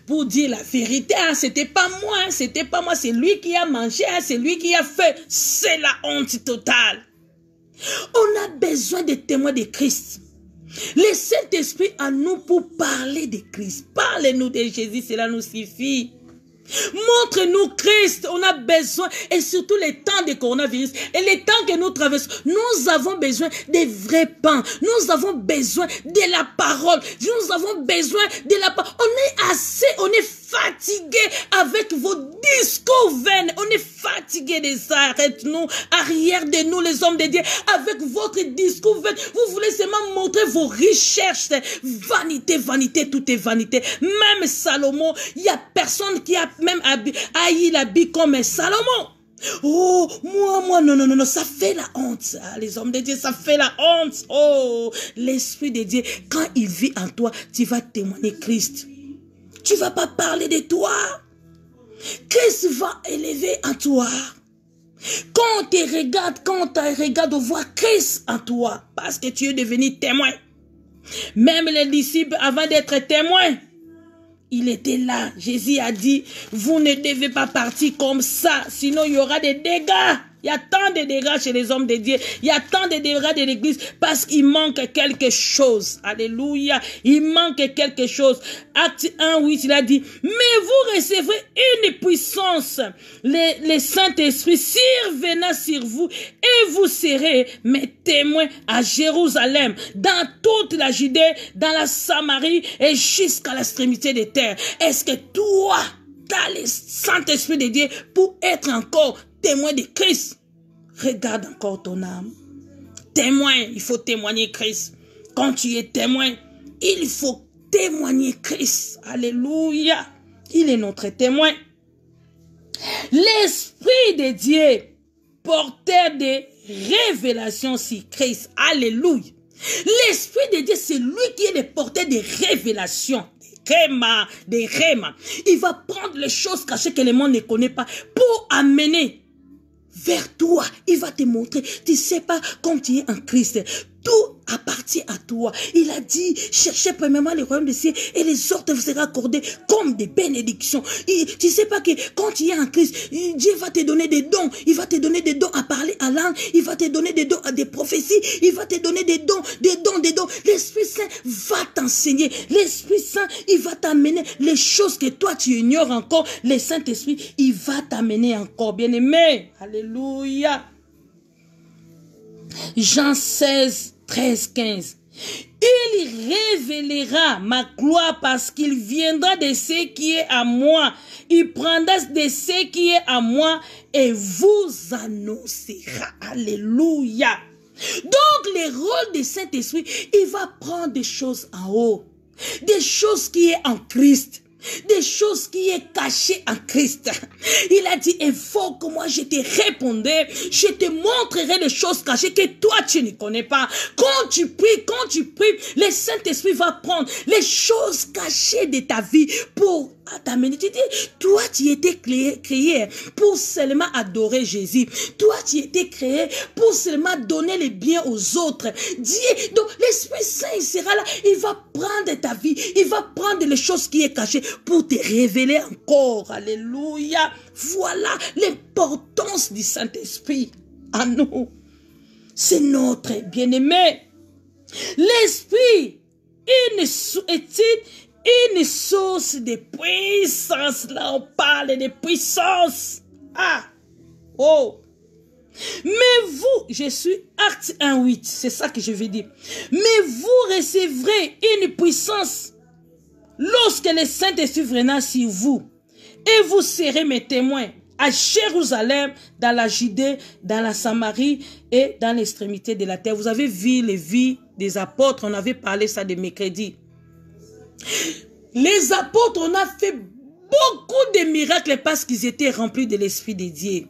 pour dire la vérité. C'était pas moi, c'était pas moi. C'est lui qui a mangé, c'est lui qui a fait. C'est la honte totale. On a besoin de témoins de Christ. Le Saint-Esprit en nous pour parler de Christ. Parlez-nous de Jésus, cela nous suffit. Montre-nous Christ, on a besoin, et surtout les temps de coronavirus, et les temps que nous traversons, nous avons besoin des vrais pains, nous avons besoin de la parole, nous avons besoin de la parole. On est assez, on est fatigué avec vos discours vains, on est fatigué de ça. Arrête-nous, arrière de nous les hommes de Dieu, avec votre discours vain, vous voulez seulement montrer vos recherches, vanité, vanité, tout est vanité. Même Salomon, il n'y a personne qui a même haï l'habit comme Salomon. Oh, moi, non, ça fait la honte. Ah, les hommes de Dieu, ça fait la honte. Oh, l'Esprit de Dieu, quand il vit en toi, tu vas témoigner Christ. Tu ne vas pas parler de toi. Christ va élever en toi. Quand on te regarde, on voit Christ en toi, parce que tu es devenu témoin. Même les disciples, avant d'être témoins, il était là. Jésus a dit, vous ne devez pas partir comme ça, sinon il y aura des dégâts. Il y a tant de dégâts chez les hommes de Dieu. Il y a tant de dégâts de l'église parce qu'il manque quelque chose. Alléluia. Il manque quelque chose. Acte 1, 8, il a dit, mais vous recevrez une puissance. Le Saint-Esprit survenant sur vous et vous serez mes témoins à Jérusalem, dans toute la Judée, dans la Samarie et jusqu'à l'extrémité des terres. Est-ce que toi, tu as le Saint-Esprit de Dieu pour être encore témoin de Christ? Regarde encore ton âme. Témoin, il faut témoigner Christ. Quand tu es témoin, il faut témoigner Christ. Alléluia. Il est notre témoin. L'Esprit de Dieu, porteur de révélations sur Christ. Alléluia. L'Esprit de Dieu, c'est lui qui est le porteur de révélations. Des rémas. Il va prendre les choses cachées que le monde ne connaît pas pour amener vers toi. Il va te montrer. Tu ne sais pas quand tu es en Christ. Tout appartient à toi. Il a dit, cherchez premièrement le royaume des cieux et les autres vous seront accordés comme des bénédictions. Tu ne sais pas que quand tu es en Christ, Dieu va te donner des dons. Il va te donner des dons à parler à langue. Il va te donner des dons à des prophéties. Il va te donner des dons. L'Esprit Saint va t'enseigner. L'Esprit Saint, il va t'amener les choses que toi tu ignores encore. Le Saint-Esprit, il va t'amener encore. Bien-aimé. Alléluia. Jean 16, 13, 15. Il révélera ma gloire parce qu'il viendra de ce qui est à moi. Il prendra de ce qui est à moi et vous annoncera. Alléluia. Donc, le rôle du Saint-Esprit, il va prendre des choses en haut. Des choses qui est en Christ. Des choses qui est cachées en Christ. Il a dit, il faut que moi je te répondrai, je te montrerai des choses cachées que toi tu ne connais pas. Quand tu pries, le Saint-Esprit va prendre les choses cachées de ta vie pour t'amener. Tu dis, toi tu étais créé pour seulement adorer Jésus. Toi tu étais créé pour seulement donner les biens aux autres. Dieu, donc l'Esprit Saint il sera là, il va prendre ta vie, il va prendre les choses qui est cachées pour te révéler encore. Alléluia. Voilà l'importance du Saint-Esprit à nous. C'est notre bien-aimé. L'Esprit est une source de puissance. Là, on parle de puissance. Ah, oh. Mais vous, je suis Acte 1:8, c'est ça que je veux dire. Mais vous recevrez une puissance lorsque le Saint-Esprit viendra sur vous, et vous serez mes témoins à Jérusalem, dans la Judée, dans la Samarie et dans l'extrémité de la terre. Vous avez vu les vies des apôtres, on avait parlé ça de mercredi. Les apôtres, on a fait beaucoup de miracles parce qu'ils étaient remplis de l'Esprit de Dieu.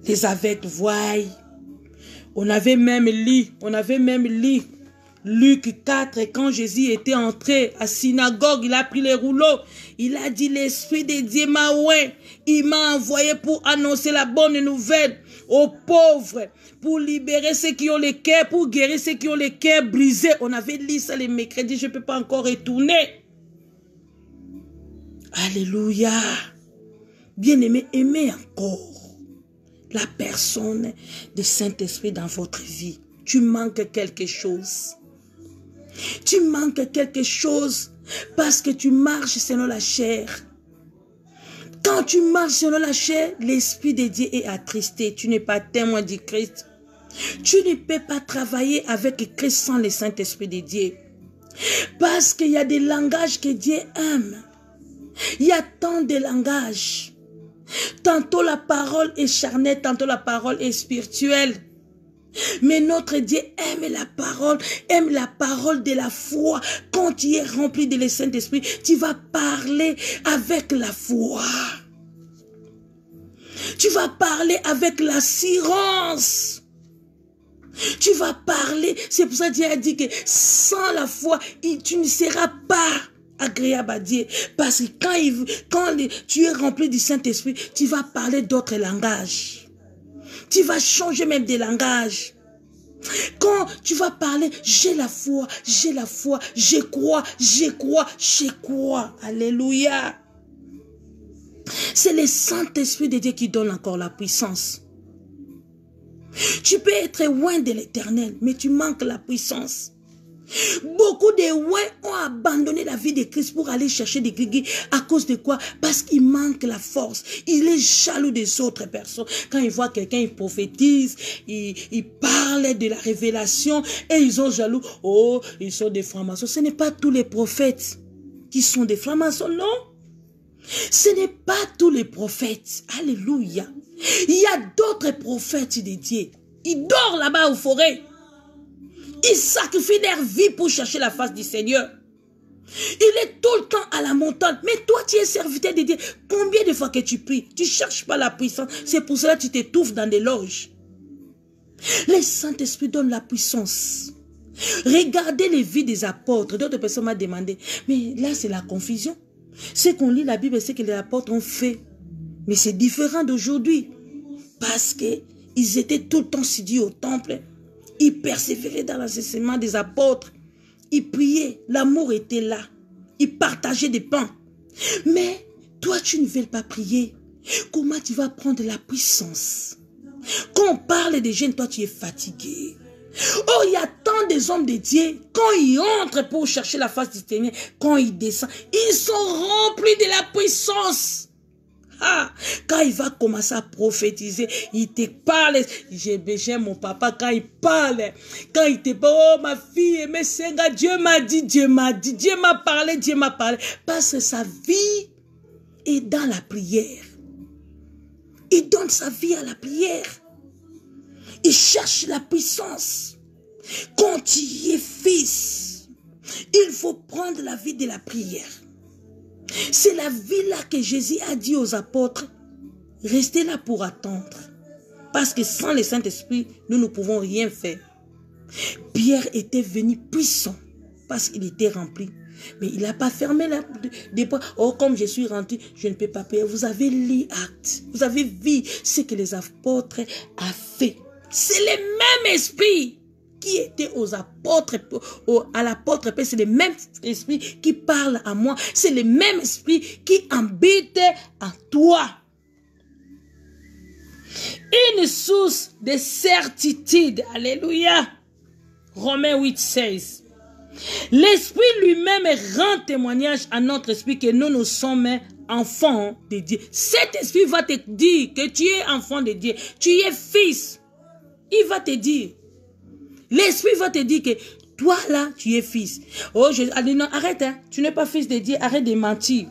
Les aveugles voient. On avait même lu Luc 4, quand Jésus était entré à la synagogue, il a pris les rouleaux. Il a dit, l'Esprit de Dieu m'a oué. Il m'a envoyé pour annoncer la bonne nouvelle aux pauvres, pour libérer ceux qui ont les cœurs, pour guérir ceux qui ont les cœurs brisés. On avait lu ça les mercredis, je ne peux pas encore retourner. Alléluia. Bien-aimé, aimez encore la personne du Saint-Esprit dans votre vie. Tu manques quelque chose. Tu manques quelque chose parce que tu marches selon la chair. Quand tu marches selon la chair, l'Esprit de Dieu est attristé. Tu n'es pas témoin du Christ. Tu ne peux pas travailler avec Christ sans le Saint-Esprit de Dieu. Parce qu'il y a des langages que Dieu aime. Il y a tant de langages. Tantôt la parole est charnelle, tantôt la parole est spirituelle. Mais notre Dieu aime la parole de la foi. Quand tu es rempli de le Saint-Esprit, tu vas parler avec la foi. Tu vas parler avec l'assurance. Tu vas parler. C'est pour ça que Dieu a dit que sans la foi, tu ne seras pas agréable à Dieu. Parce que quand tu es rempli du Saint-Esprit, tu vas parler d'autres langages. Tu vas changer même des langages. Quand tu vas parler, j'ai la foi, je crois. Alléluia. C'est le Saint-Esprit de Dieu qui donne encore la puissance. Tu peux être loin de l'Éternel, mais tu manques la puissance. Beaucoup de ouais ont abandonné la vie de Christ pour aller chercher des guiguis. À cause de quoi? Parce qu'il manque la force. Il est jaloux des autres personnes. Quand il voit quelqu'un, il prophétise, il parle de la révélation et ils sont jaloux. Oh, ils sont des francs-maçons. Ce n'est pas tous les prophètes qui sont des francs-maçons, non. Ce n'est pas tous les prophètes. Alléluia. Il y a d'autres prophètes de Dieu. Ils dorment là-bas aux forêts. Ils sacrifient leur vie pour chercher la face du Seigneur. Il est tout le temps à la montagne. Mais toi, tu es serviteur de Dieu. Combien de fois que tu pries? Tu ne cherches pas la puissance. C'est pour cela que tu t'étouffes dans des loges. Le Saint-Esprit donne la puissance. Regardez les vies des apôtres. D'autres personnes m'ont demandé. Mais là, c'est la confusion. C'est qu'on lit la Bible et c'est que les apôtres ont fait. Mais c'est différent d'aujourd'hui. Parce qu'ils étaient tout le temps assidus au temple. Ils persévéraient dans l'enseignement des apôtres. Ils priaient. L'amour était là. Ils partageaient des pains. Mais toi, tu ne veux pas prier. Comment tu vas prendre la puissance? Quand on parle des jeunes, toi, tu es fatigué. Oh, il y a tant des hommes de Dieu. Quand ils entrent pour chercher la face du Seigneur, quand ils descendent, ils sont remplis de la puissance. Ah, quand il va commencer à prophétiser, il te parle. J'aime mon papa quand il parle. Quand il te parle, oh ma fille, mais Seigneur, Dieu m'a dit, Dieu m'a parlé. Parce que sa vie est dans la prière. Il donne sa vie à la prière. Il cherche la puissance. Quand tu es fils, il faut prendre la vie de la prière. C'est la vie là que Jésus a dit aux apôtres, restez là pour attendre. Parce que sans le Saint-Esprit, nous ne pouvons rien faire. Pierre était venu puissant parce qu'il était rempli. Mais il n'a pas fermé des portes. Oh, comme je suis rentré, je ne peux pas payer. Vous avez lu Actes. Vous avez vu ce que les apôtres ont fait. C'est le même esprit qui était aux apôtres, à l'apôtre, c'est le même esprit qui parle à moi. C'est le même esprit qui habite en toi. Une source de certitude. Alléluia. Romains 8, 16. L'esprit lui-même rend témoignage à notre esprit que nous sommes enfants de Dieu. Cet esprit va te dire que tu es enfant de Dieu. Tu es fils. Il va te dire. L'esprit va te dire que toi là, tu es fils. Oh, allez, non, arrête, hein. Tu n'es pas fils de Dieu, arrête de mentir.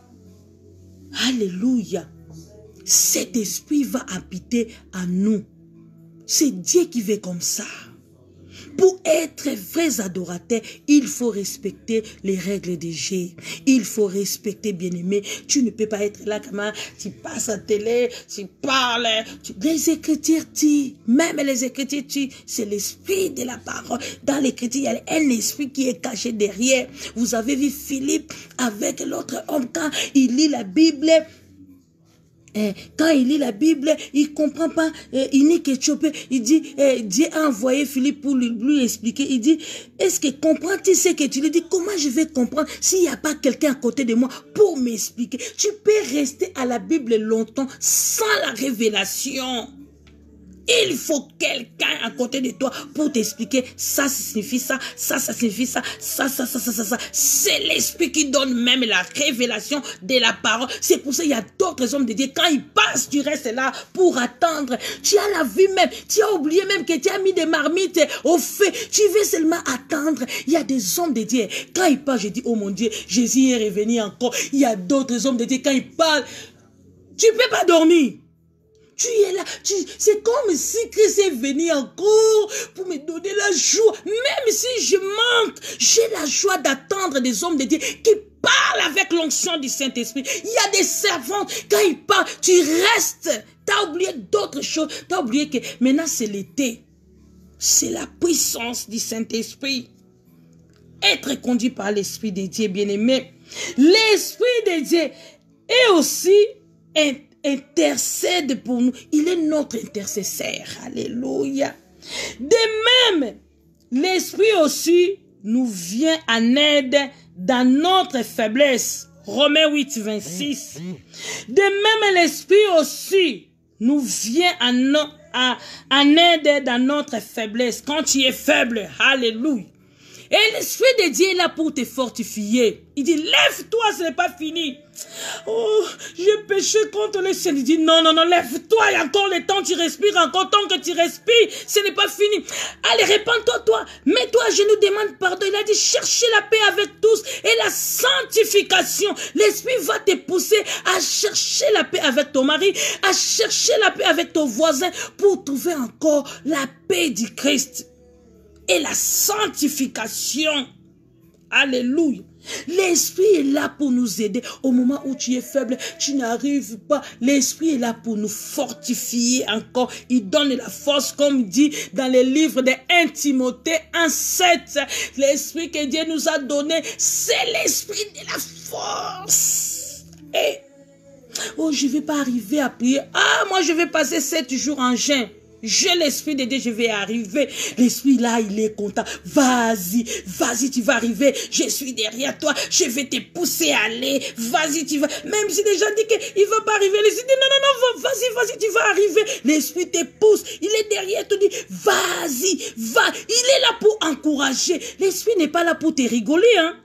Alléluia. Cet esprit va habiter en nous. C'est Dieu qui veut comme ça. Pour être vrais adorateurs, il faut respecter les règles de Dieu. Il faut respecter, bien-aimé. Tu ne peux pas être là comme tu passes à la télé, tu parles. Les Écritures disent, même les Écritures disent, c'est l'esprit de la parole. Dans l'Écriture, il y a un esprit qui est caché derrière. Vous avez vu Philippe avec l'autre homme quand il lit la Bible. Quand il lit la Bible, il comprend pas, il n'est qu'Éthiopien. Il dit, Dieu a envoyé Philippe pour lui expliquer. Il dit, est-ce que comprends-tu ce que tu lui dis? Comment je vais comprendre s'il n'y a pas quelqu'un à côté de moi pour m'expliquer? Tu peux rester à la Bible longtemps sans la révélation. Il faut quelqu'un à côté de toi pour t'expliquer ça signifie ça, ça signifie ça, ça. C'est l'esprit qui donne même la révélation de la parole. C'est pour ça qu'il y a d'autres hommes de Dieu. Quand ils passent, tu restes là pour attendre. Tu as la vie même. Tu as oublié même que tu as mis des marmites au feu. Tu veux seulement attendre. Il y a des hommes de Dieu. Quand ils parlent, je dis, oh mon Dieu, Jésus est revenu encore. Il y a d'autres hommes de Dieu. Quand ils parlent, tu ne peux pas dormir. Tu es là, c'est comme si Christ est venu encore pour me donner la joie. Même si je manque, j'ai la joie d'attendre des hommes de Dieu qui parlent avec l'onction du Saint-Esprit. Il y a des servantes, quand ils parlent, tu restes. Tu as oublié d'autres choses. Tu as oublié que maintenant c'est l'été. C'est la puissance du Saint-Esprit. Être conduit par l'Esprit de Dieu, bien-aimé. L'Esprit de Dieu est aussi intercède pour nous. Il est notre intercesseur. Alléluia. De même, l'Esprit aussi nous vient en aide dans notre faiblesse. Romains 8, 26. De même, l'Esprit aussi nous vient en aide dans notre faiblesse. Quand tu es faible, alléluia. Et l'Esprit de Dieu est là pour te fortifier. Il dit, lève-toi, ce n'est pas fini. Oh, j'ai péché contre le ciel. Il dit, non, lève-toi, il y a encore le temps, tu respires encore. Tant que tu respires, ce n'est pas fini. Allez, répands-toi, toi. Mets-toi à genoux, demande pardon. Il a dit, cherchez la paix avec tous et la sanctification. L'Esprit va te pousser à chercher la paix avec ton mari, à chercher la paix avec ton voisin pour trouver encore la paix du Christ. Et la sanctification. Alléluia. L'Esprit est là pour nous aider. Au moment où tu es faible, tu n'arrives pas. L'Esprit est là pour nous fortifier encore. Il donne la force, comme dit dans les livres de 1 Timothée 1:7. L'Esprit que Dieu nous a donné, c'est l'Esprit de la force. Et, oh, je ne vais pas arriver à prier. Ah, moi, je vais passer 7 jours en jeûne. J'ai l'Esprit de Dieu, je vais arriver. L'Esprit là, il est content. Vas-y, tu vas arriver. Je suis derrière toi. Je vais te pousser à aller. Vas-y, tu vas. Même si les gens disent qu'il ne va pas arriver, l'Esprit dit non, vas-y, tu vas arriver. L'Esprit te pousse. Il est derrière toi, dit vas-y, va. Il est là pour encourager. L'Esprit n'est pas là pour te rigoler, hein.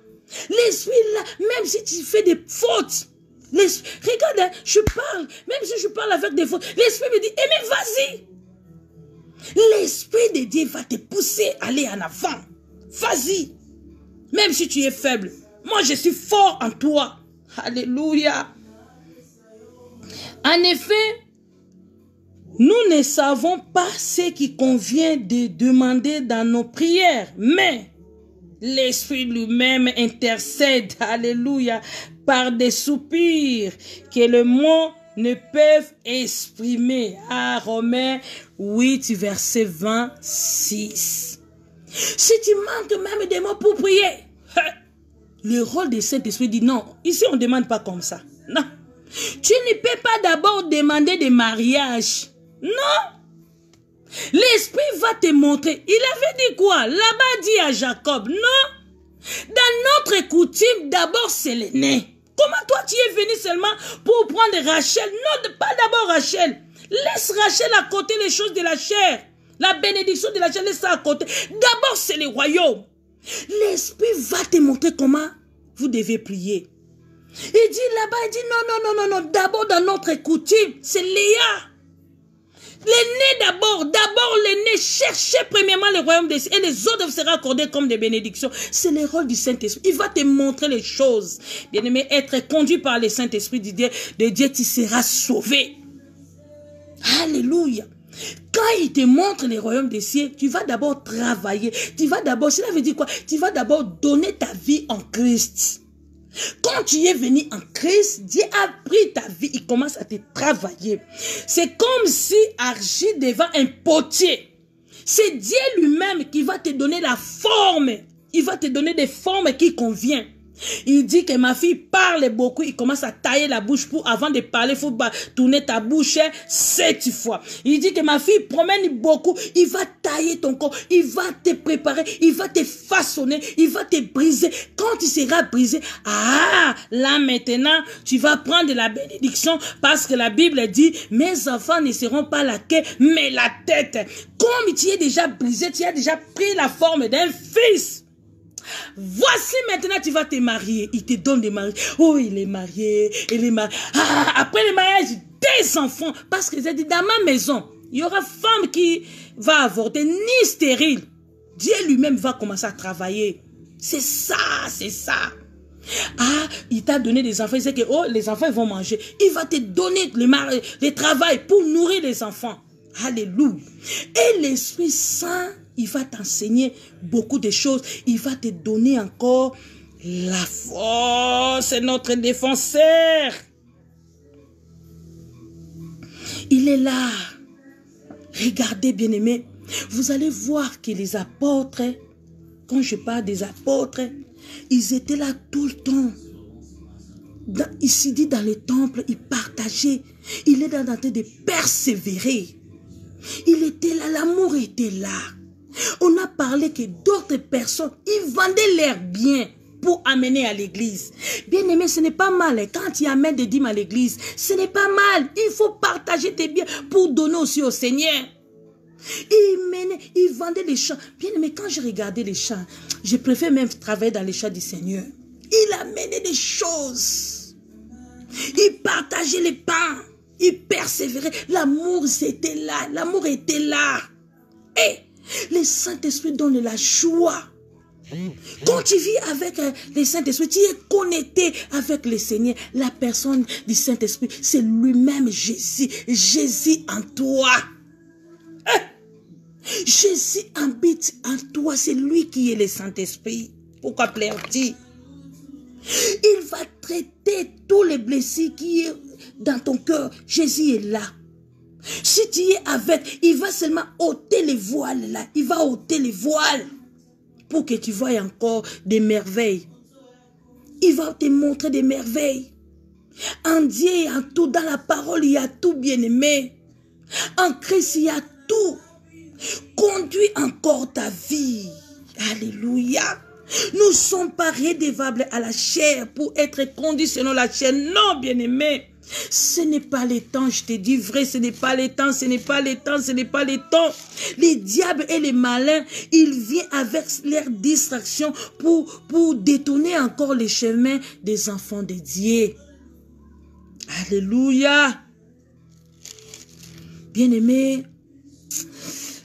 L'Esprit là, même si tu fais des fautes. Regarde, hein, je parle. Même si je parle avec des fautes, l'Esprit me dit, mais vas-y. L'Esprit de Dieu va te pousser à aller en avant. Vas-y. Même si tu es faible. Moi, je suis fort en toi. Alléluia. En effet, nous ne savons pas ce qui convient de demander dans nos prières. Mais l'Esprit lui-même intercède. Alléluia. Par des soupirs que le mot ne peuvent exprimer. À Romains 8, verset 26. Si tu manques même des mots pour prier, le rôle du Saint-Esprit dit non. Ici, on ne demande pas comme ça. Non. Tu ne peux pas d'abord demander des mariages. Non. L'Esprit va te montrer. Il avait dit quoi? Là-bas dit à Jacob, non. Dans notre coutume, d'abord c'est l'aîné. Comment toi tu es venu seulement pour prendre Rachel? Non, pas d'abord Rachel. Laisse Rachel à côté les choses de la chair. La bénédiction de la chair, laisse ça à côté. D'abord c'est le royaume. L'Esprit va te montrer comment vous devez prier. Il dit là-bas, il dit non. D'abord dans notre coutume, c'est Léa. L'aîné d'abord l'aîné, cherchez premièrement le royaume des cieux et les autres vous seront accordés comme des bénédictions. C'est le rôle du Saint-Esprit. Il va te montrer les choses. Bien-aimé, être conduit par le Saint-Esprit de Dieu, tu seras sauvé. Alléluia. Quand il te montre les royaumes des cieux, tu vas d'abord travailler. Tu vas d'abord, cela veut dire quoi? Tu vas d'abord donner ta vie en Christ. Quand tu es venu en Christ, Dieu a pris ta vie, il commence à te travailler. C'est comme si Archie devant un potier. C'est Dieu lui-même qui va te donner la forme. Il va te donner des formes qui conviennent. Il dit que ma fille parle beaucoup, il commence à tailler la bouche pour, avant de parler, il faut tourner ta bouche 7 fois. Il dit que ma fille promène beaucoup, il va tailler ton corps, il va te préparer, il va te façonner, il va te briser. Quand tu seras brisé, là maintenant, tu vas prendre la bénédiction parce que la Bible dit, mes enfants ne seront pas la queue, mais la tête. Comme tu es déjà brisé, tu as déjà pris la forme d'un fils. Voici maintenant tu vas te marier. Il te donne des mariés. Oh, il est marié. Il est marié. Après le mariage, des enfants. Parce que j'ai dit, dans ma maison, il y aura femme qui va avorter, ni stérile. Dieu lui-même va commencer à travailler. C'est ça, c'est ça. Il t'a donné des enfants. Il sait que les enfants vont manger. Il va te donner le travail pour nourrir les enfants. Alléluia. Et l'Esprit Saint, il va t'enseigner beaucoup de choses. Il va te donner encore la force. C'est notre défenseur. Il est là. Regardez, bien-aimés. Vous allez voir que les apôtres, quand je parle des apôtres, ils étaient là tout le temps. Ici dit dans le temple, ils partageaient. Il est dans la tête de persévérer. Il était là, l'amour était là. On a parlé que d'autres personnes, ils vendaient leurs biens pour amener à l'église. Bien aimé, ce n'est pas mal. Quand tu amènes des dîmes à l'église, ce n'est pas mal. Il faut partager tes biens pour donner aussi au Seigneur. Ils vendaient les champs. Bien aimé, quand je regardais les champs, je préfère même travailler dans les champs du Seigneur. Il amenait des choses. Il partageait les pains. Il persévérait. L'amour, c'était là. L'amour était là. Et le Saint-Esprit donne la joie. Quand tu vis avec le Saint-Esprit, tu es connecté avec le Seigneur. La personne du Saint-Esprit, c'est lui-même Jésus. Jésus en toi. Jésus habite en toi. C'est lui qui est le Saint-Esprit. Pourquoi plaire-t-il? Il va traiter tous les blessés qui est dans ton cœur. Jésus est là. Si tu es avec, il va seulement ôter les voiles là. Il va ôter les voiles pour que tu vois encore des merveilles. Il va te montrer des merveilles. En Dieu, en tout, dans la parole, il y a tout, bien aimé. En Christ, il y a tout. Conduis encore ta vie. Alléluia. Nous ne sommes pas redevables à la chair pour être conduits selon la chair. Non, bien aimé. Ce n'est pas le temps, je te dis vrai, ce n'est pas le temps, ce n'est pas le temps, ce n'est pas le temps. Les diables et les malins, ils viennent avec leurs distractions pour détourner encore les chemins des enfants de Dieu. Alléluia. Bien-aimé,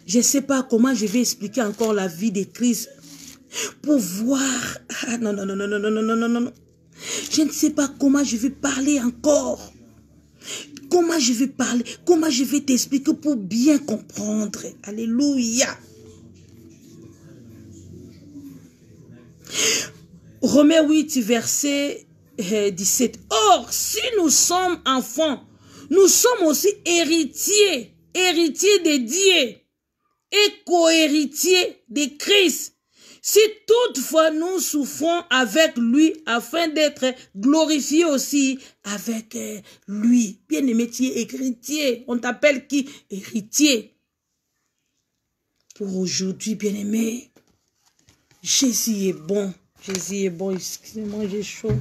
je ne sais pas comment je vais expliquer encore la vie de Christ pour voir. Non. Je ne sais pas comment je vais parler encore. Comment je vais parler, comment je vais t'expliquer pour bien comprendre. Alléluia. Romains 8, verset 17. Or, si nous sommes enfants, nous sommes aussi héritiers, héritiers de Dieu et co-héritiers de Christ. Si toutefois nous souffrons avec lui afin d'être glorifiés aussi avec lui. Bien-aimé, tu es héritier. On t'appelle qui? Héritier. Pour aujourd'hui, bien-aimé, Jésus est bon. Jésus est bon. Excusez-moi, j'ai chaud.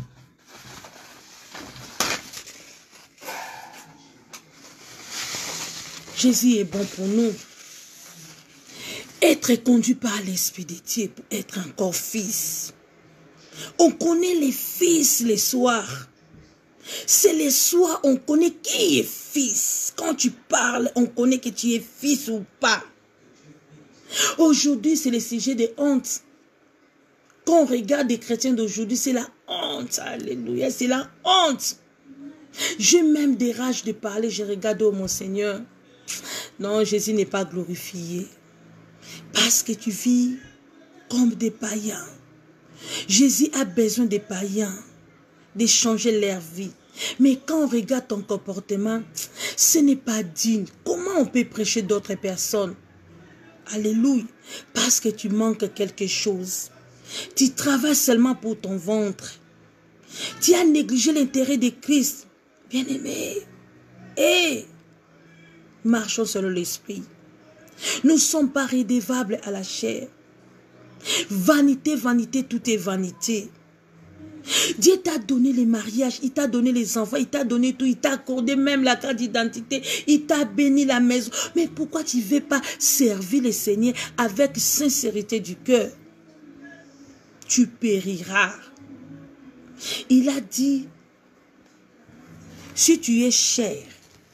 Jésus est bon pour nous. Être conduit par l'Esprit de Dieu pour être encore fils. On connaît les fils les soirs. C'est les soirs on connaît qui est fils. Quand tu parles, on connaît que tu es fils ou pas. Aujourd'hui, c'est le sujet de honte. Quand on regarde les chrétiens d'aujourd'hui, c'est la honte. Alléluia, c'est la honte. J'ai même des rages de parler. Je regarde, oh mon Seigneur. Non, Jésus n'est pas glorifié. Parce que tu vis comme des païens. Jésus a besoin des païens, de changer leur vie. Mais quand on regarde ton comportement, ce n'est pas digne. Comment on peut prêcher d'autres personnes? Alléluia. Parce que tu manques quelque chose. Tu travailles seulement pour ton ventre. Tu as négligé l'intérêt de Christ. Bien-aimé. Et marchons selon l'esprit. Nous ne sommes pas rédevables à la chair. Vanité, vanité, tout est vanité. Dieu t'a donné les mariages, il t'a donné les enfants, il t'a donné tout, il t'a accordé même la carte d'identité, il t'a béni la maison. Mais pourquoi tu ne veux pas servir le Seigneur avec sincérité du cœur? Tu périras. Il a dit, si tu es cher,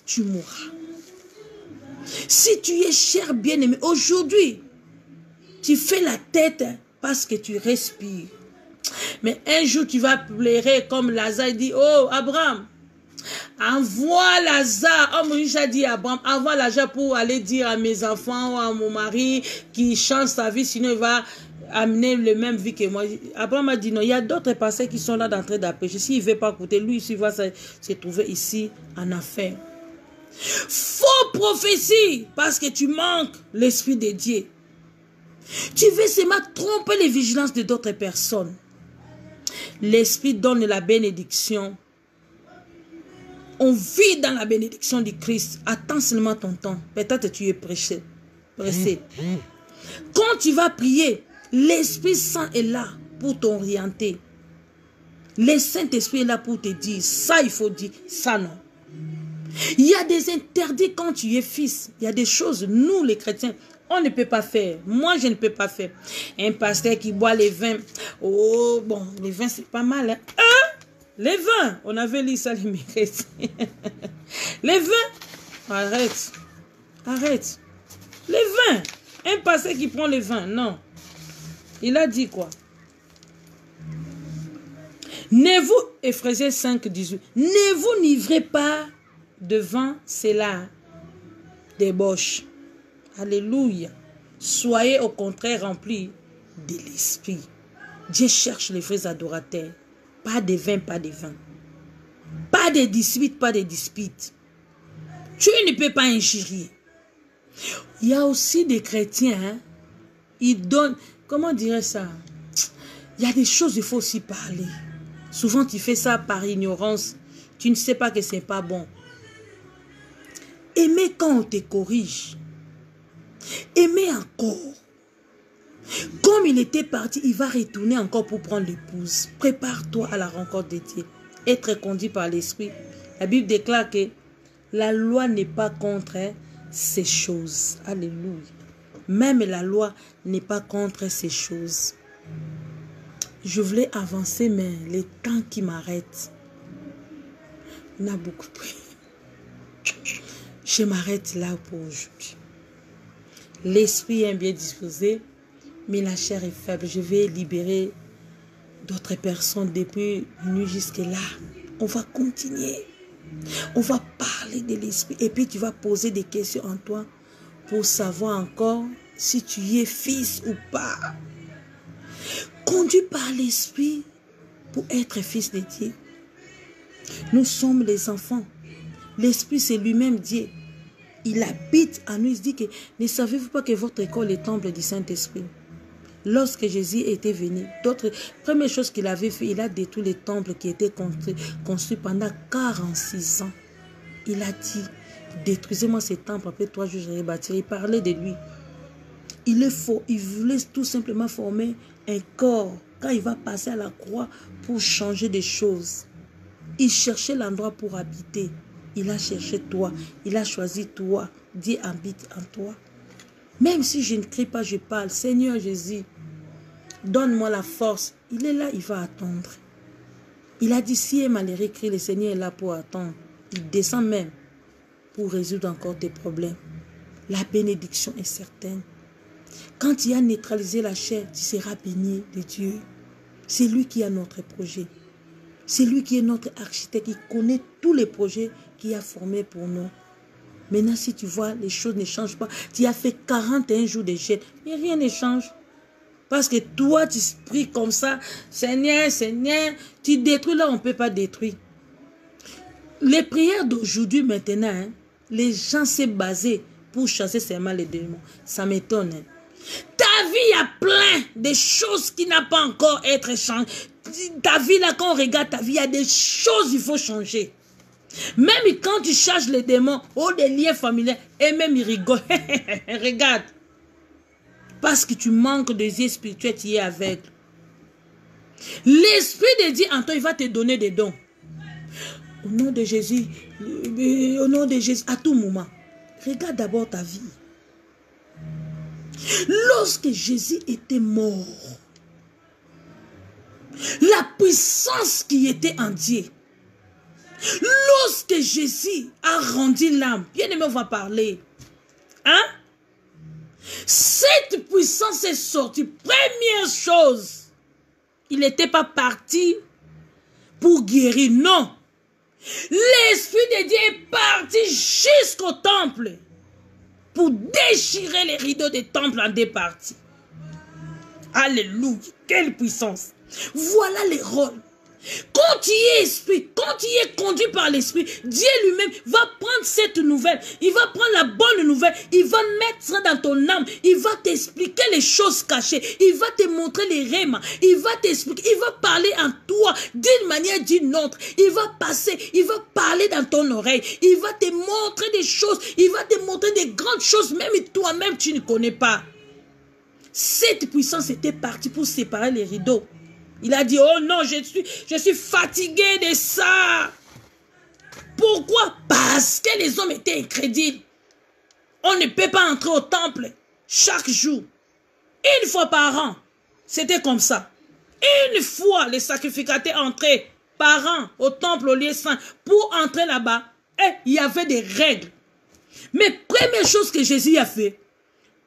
tu mourras. Si tu es cher, bien-aimé, aujourd'hui, tu fais la tête parce que tu respires. Mais un jour, tu vas pleurer comme Lazare dit, oh, Abraham, envoie Lazare. Oh, Moïse a dit à Abraham, envoie Lazare pour aller dire à mes enfants ou à mon mari qui change sa vie, sinon il va amener le même vie que moi. Abraham a dit non, il y a d'autres pasteurs qui sont là en train d'approcher. S'il ne veut pas écouter, lui, il va se trouver ici en affaire. Faux prophétie, parce que tu manques l'esprit de Dieu. Tu veux seulement tromper les vigilances de d'autres personnes. L'esprit donne la bénédiction. On vit dans la bénédiction du Christ. Attends seulement ton temps. Peut-être tu es pressé. Quand tu vas prier, l'Esprit Saint est là pour t'orienter. Le Saint-Esprit est là pour te dire, ça il faut dire, ça non. Il y a des interdits quand tu es fils. Il y a des choses, nous les chrétiens, on ne peut pas faire. Moi, je ne peux pas faire. Un pasteur qui boit les vins. Oh, bon, les vins, c'est pas mal. Hein? Les vins, on avait lu ça, les mécrétiens. Les vins, arrête. Arrête. Les vins. Un pasteur qui prend les vins, non. Il a dit quoi? Ne vous, Éphésiens 5, 18, ne vous livrez pas de vin, c'est la débauche. Alléluia. Soyez au contraire remplis de l'esprit. Dieu cherche les vrais adorateurs. Pas de vin, pas de vin. Pas de disputes, pas de disputes. Tu ne peux pas injurier. Il y a aussi des chrétiens, hein, ils donnent, comment dirais ça? Il y a des choses, il faut aussi parler. Souvent, tu fais ça par ignorance. Tu ne sais pas que ce n'est pas bon. Aimer quand on te corrige. Aimer encore. Comme il était parti, il va retourner encore pour prendre l'épouse. Prépare-toi à la rencontre de Dieu. Être conduit par l'esprit. La Bible déclare que la loi n'est pas contre ces choses. Alléluia. Même la loi n'est pas contre ces choses. Je voulais avancer, mais le temps qui m'arrête. On a beaucoup pris. Je m'arrête là pour aujourd'hui. L'esprit est bien disposé, mais la chair est faible. Je vais libérer d'autres personnes depuis nuit jusque là. On va continuer. On va parler de l'esprit. Et puis tu vas poser des questions en toi pour savoir encore si tu es fils ou pas. Conduit par l'esprit pour être fils de Dieu. Nous sommes les enfants. L'esprit, c'est lui-même Dieu. Il habite en nous. Il dit que ne savez-vous pas que votre école est temple du Saint-Esprit? Lorsque Jésus était venu, première chose qu'il avait fait, il a détruit les temples qui étaient construits pendant 46 ans. Il a dit, détruisez-moi ces temples, après 3 jours je les rebâtirai. Il parlait de lui. Il voulait tout simplement former un corps quand il va passer à la croix pour changer des choses. Il cherchait l'endroit pour habiter. Il a cherché toi. Il a choisi toi. Dieu habite en toi. Même si je ne crie pas, je parle. Seigneur Jésus, donne-moi la force. Il est là, il va attendre. Il a dit, si un malheureux crie, le Seigneur est là pour attendre. Il descend même pour résoudre encore tes problèmes. La bénédiction est certaine. Quand tu as neutralisé la chair, tu seras béni de Dieu. C'est lui qui a notre projet. C'est lui qui est notre architecte. Il connaît tous les projets qu'il a formés pour nous. Maintenant, si tu vois, les choses ne changent pas. Tu as fait 41 jours de jeûne, mais rien ne change. Parce que toi, tu pries comme ça, Seigneur, Seigneur, tu détruis là, on ne peut pas détruire. Les prières d'aujourd'hui, maintenant, hein, les gens s'est basé pour chasser seulement les démons. Ça m'étonne. Hein. Ta vie, il y a plein de choses qui n'ont pas encore été changées. Ta vie, là, quand on regarde ta vie, il y a des choses qu'il faut changer. Même quand tu cherches les démons, ou des liens familiaux, et même ils rigolent. Regarde. Parce que tu manques de yeux spirituels, tu es aveugle. L'Esprit de Dieu en toi, il va te donner des dons. Au nom de Jésus, à tout moment, regarde d'abord ta vie. Lorsque Jésus était mort, la puissance qui était en Dieu, lorsque Jésus a rendu l'âme, bien aimé, on va parler. Hein? Cette puissance est sortie. Première chose, il n'était pas parti pour guérir, non. L'Esprit de Dieu est parti jusqu'au temple pour déchirer les rideaux des temples en deux parties. Alléluia, quelle puissance. Voilà les rôles. Quand tu es esprit, quand tu es conduit par l'esprit, Dieu lui-même va prendre cette nouvelle, il va prendre la bonne nouvelle, il va mettre dans ton âme, il va t'expliquer les choses cachées, il va te montrer les rèmes, il va t'expliquer, il va parler en toi d'une manière d'une autre, il va passer, il va parler dans ton oreille, il va te montrer des choses, il va te montrer des grandes choses, même toi-même tu ne connais pas. Cette puissance était partie pour séparer les rideaux. Il a dit, oh non, je suis fatigué de ça. Pourquoi? Parce que les hommes étaient incrédules. On ne peut pas entrer au temple chaque jour. Une fois par an. C'était comme ça. Une fois, les sacrificateurs entraient par an au temple, au lieu saint. Pour entrer là-bas, il y avait des règles. Mais première chose que Jésus a fait,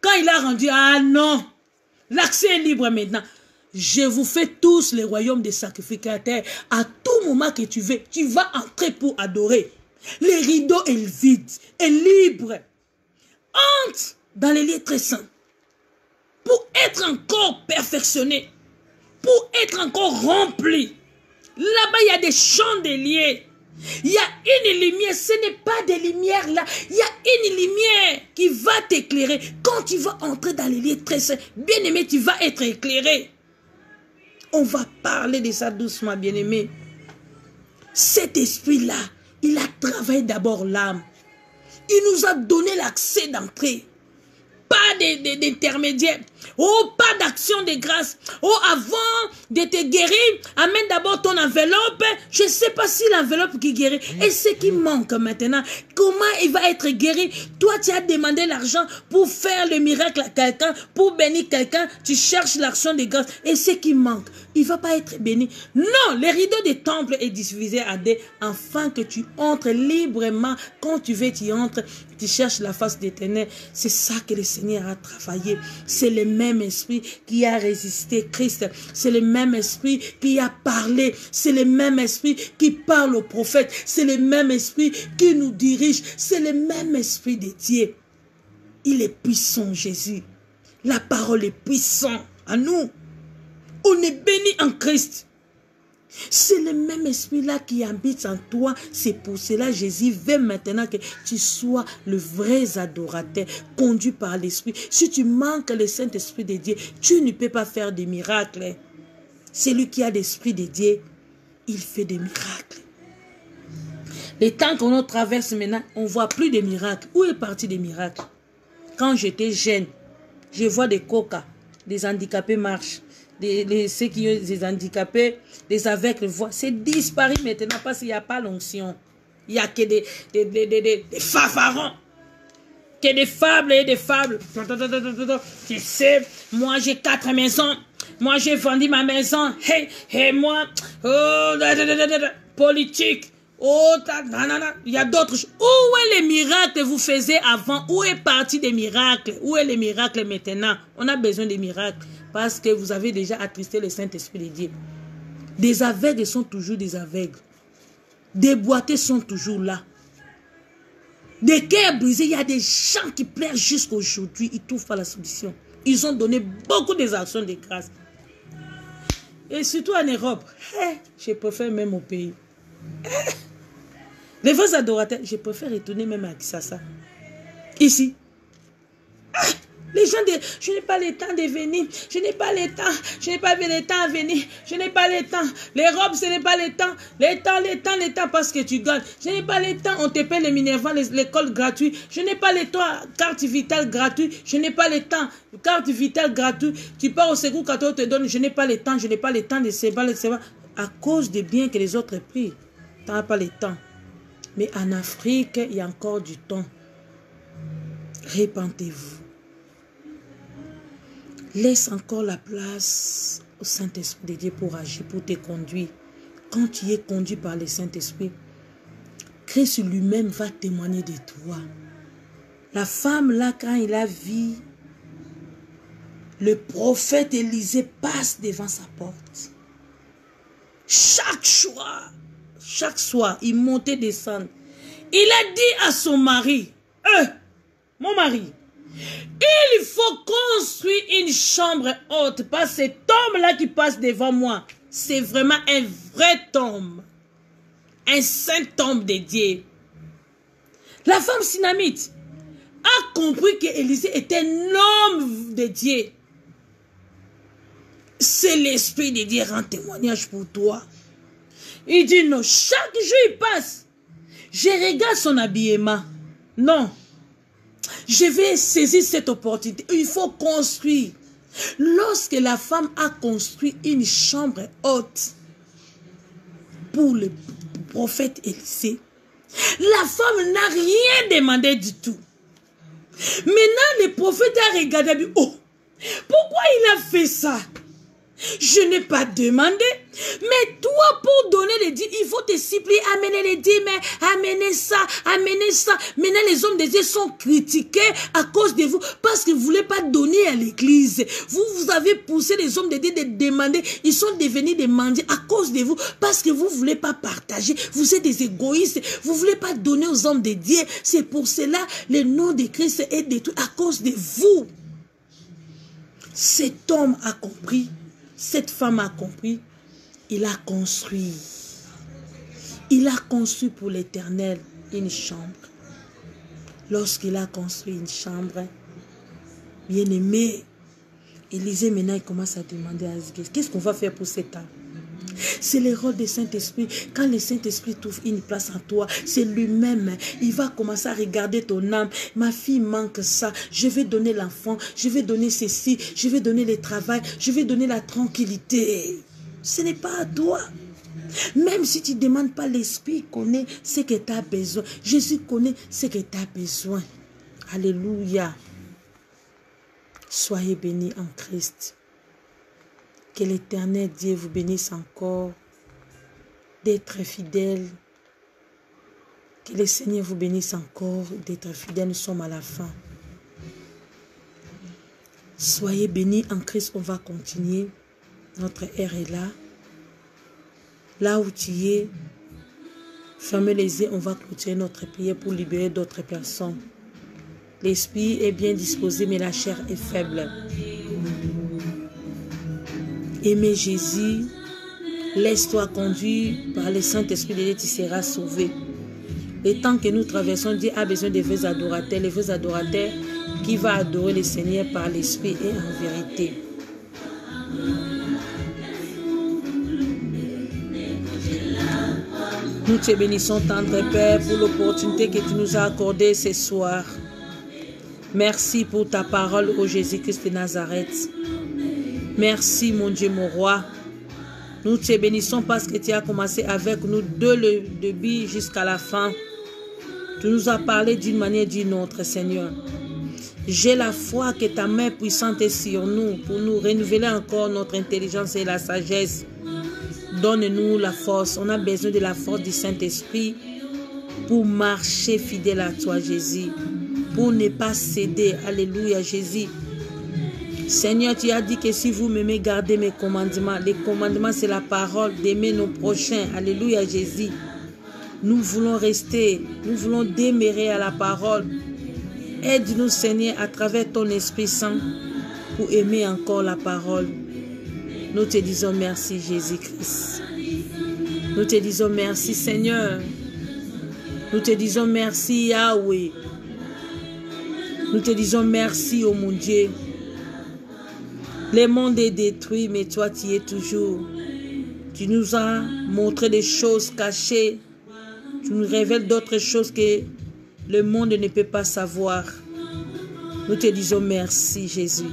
quand il a rendu, ah non, l'accès est libre maintenant. Je vous fais tous les royaumes des sacrificateurs. À tout moment que tu veux, tu vas entrer pour adorer. Les rideaux est vide, est libre. Entre dans les lieux très saints. Pour être encore perfectionné. Pour être encore rempli. Là-bas, il y a des chandeliers. Il y a une lumière. Ce n'est pas des lumières là. Il y a une lumière qui va t'éclairer. Quand tu vas entrer dans les lieux très saints, bien aimé, tu vas être éclairé. On va parler de ça doucement, bien-aimé. Cet esprit-là, il a travaillé d'abord l'âme. Il nous a donné l'accès d'entrée. Pas d'intermédiaire. Oh, pas d'action de grâce. Oh, avant de te guérir, amène d'abord ton enveloppe. Je ne sais pas si l'enveloppe qui guérit. Et ce qui manque maintenant, comment il va être guéri? Toi, tu as demandé l'argent pour faire le miracle à quelqu'un, pour bénir quelqu'un. Tu cherches l'action de grâce. Et ce qui manque, il ne va pas être béni. Non, les rideaux des temples est divisé à deux, afin que tu entres librement. Quand tu veux, tu entres. Tu cherches la face d'Éternel. C'est ça que le Seigneur a travaillé. C'est le même esprit qui a résisté Christ. C'est le même esprit qui a parlé. C'est le même esprit qui parle aux prophètes. C'est le même esprit qui nous dirige. C'est le même esprit de Dieu. Il est puissant, Jésus. La parole est puissante à nous. On est béni en Christ. C'est le même esprit-là qui habite en toi. C'est pour cela Jésus veut maintenant que tu sois le vrai adorateur, conduit par l'esprit. Si tu manques le Saint-Esprit de Dieu, tu ne peux pas faire des miracles. Celui qui a l'Esprit de Dieu, il fait des miracles. Les temps qu'on traverse maintenant, on ne voit plus de miracles. Où est parti des miracles? Quand j'étais jeune, je vois des coca, des handicapés marchent. Ceux qui ont des handicapés, des aveugles voient, c'est disparu maintenant parce qu'il n'y a pas l'onction. Il n'y a que des fanfarons, que des fables et des fables. Tu sais, moi j'ai 4 maisons, moi j'ai vendu ma maison, et moi, oh, politique. Oh, il y a d'autres choses. Où est les miracles que vous faisiez avant? Où est parti des miracles? Où est les miracles maintenant? On a besoin des miracles parce que vous avez déjà attristé le Saint-Esprit de Dieu. Des aveugles sont toujours des aveugles. Des boiteux sont toujours là. Des cœurs brisés, il y a des gens qui pleurent jusqu'à aujourd'hui, ils ne trouvent pas la solution. Ils ont donné beaucoup des actions de grâce. Et surtout en Europe, je préfère même au pays. Les vrais adorateurs, je préfère retourner même à Kinshasa. Ici. Les gens disent, je n'ai pas le temps de venir, je n'ai pas le temps, je n'ai pas le temps à venir, je n'ai pas le temps. L'Europe, ce n'est pas le temps, parce que tu gagnes. Je n'ai pas le temps, on te paie les Minerva, l'école gratuite. Je n'ai pas le temps, carte vitale gratuite. Je n'ai pas le temps, carte vitale gratuite. Tu pars au secours quand on te donne, je n'ai pas le temps, de se battre. À cause des biens que les autres prient, tu n'as pas le temps. Mais en Afrique, il y a encore du temps. Répentez-vous. Laisse encore la place au Saint-Esprit de Dieu pour agir, pour te conduire. Quand tu es conduit par le Saint-Esprit, Christ lui-même va témoigner de toi. La femme là, quand il a vu le prophète Élisée passe devant sa porte. Chaque soir, il montait, descendait. Il a dit à son mari, mon mari, il faut construire une chambre haute parce que cet homme-là qui passe devant moi, c'est vraiment un vrai homme. Un saint homme de Dieu. La femme Sunamite a compris que Élisée était un homme de Dieu. C'est l'Esprit de Dieu rend témoignage pour toi. Il dit non, chaque jour il passe. Je regarde son habillement. Non. Je vais saisir cette opportunité. Il faut construire. Lorsque la femme a construit une chambre haute pour le prophète Élisée, la femme n'a rien demandé du tout. Maintenant, le prophète a regardé et dit, oh, pourquoi il a fait ça? Je n'ai pas demandé. Mais toi, pour donner les dîmes, il faut te supplier, amener les dîmes, amener ça, amener ça. Maintenant, les hommes de Dieu sont critiqués à cause de vous parce que vous ne voulez pas donner à l'église. Vous avez poussé les hommes de Dieu de demander. Ils sont devenus des mendiants à cause de vous parce que vous ne voulez pas partager. Vous êtes des égoïstes. Vous ne voulez pas donner aux hommes de Dieu. C'est pour cela le nom de Christ est détruit à cause de vous. Cet homme a compris. Cette femme a compris, il a construit. Il a construit pour l'Éternel une chambre. Lorsqu'il a construit une chambre, bien aimé, Élisée maintenant il commence à demander à Azgès, qu'est-ce qu'on va faire pour cet âme? C'est le rôle du Saint-Esprit. Quand le Saint-Esprit trouve une place en toi, c'est lui-même. Il va commencer à regarder ton âme. Ma fille manque ça. Je vais donner l'enfant. Je vais donner ceci. Je vais donner le travail. Je vais donner la tranquillité. Ce n'est pas à toi. Même si tu ne demandes pas, l'Esprit connaît ce que tu as besoin. Jésus connaît ce que tu as besoin. Alléluia. Soyez bénis en Christ. Que l'Éternel Dieu vous bénisse encore d'être fidèle. Que le Seigneur vous bénisse encore d'être fidèle. Nous sommes à la fin. Soyez bénis en Christ. On va continuer. Notre heure est là. Là où tu es, fermez les yeux. On va clôturer notre prière pour libérer d'autres personnes. L'esprit est bien disposé, mais la chair est faible. Aimez Jésus, laisse-toi conduire par le Saint-Esprit de Dieu, tu seras sauvé. Le temps que nous traversons, Dieu a besoin de vrais adorateurs, les vrais adorateurs qui vont adorer le Seigneur par l'Esprit et en vérité. Nous te bénissons, tendre Père, pour l'opportunité que tu nous as accordée ce soir. Merci pour ta parole, ô Jésus-Christ de Nazareth. Merci, mon Dieu, mon roi. Nous te bénissons parce que tu as commencé avec nous de le début jusqu'à la fin. Tu nous as parlé d'une manière ou d'une autre, Seigneur. J'ai la foi que ta main puissante est sur nous pour nous renouveler encore notre intelligence et la sagesse. Donne-nous la force. On a besoin de la force du Saint-Esprit pour marcher fidèle à toi, Jésus. Pour ne pas céder. Alléluia, Jésus. Seigneur, tu as dit que si vous m'aimez, gardez mes commandements. Les commandements, c'est la parole d'aimer nos prochains. Alléluia, Jésus. Nous voulons rester, nous voulons demeurer à la parole. Aide-nous, Seigneur, à travers ton Esprit Saint pour aimer encore la parole. Nous te disons merci, Jésus-Christ. Nous te disons merci, Seigneur. Nous te disons merci, Yahweh. Nous te disons merci, oh mon Dieu. Le monde est détruit, mais toi, tu y es toujours. Tu nous as montré des choses cachées. Tu nous révèles d'autres choses que le monde ne peut pas savoir. Nous te disons merci, Jésus.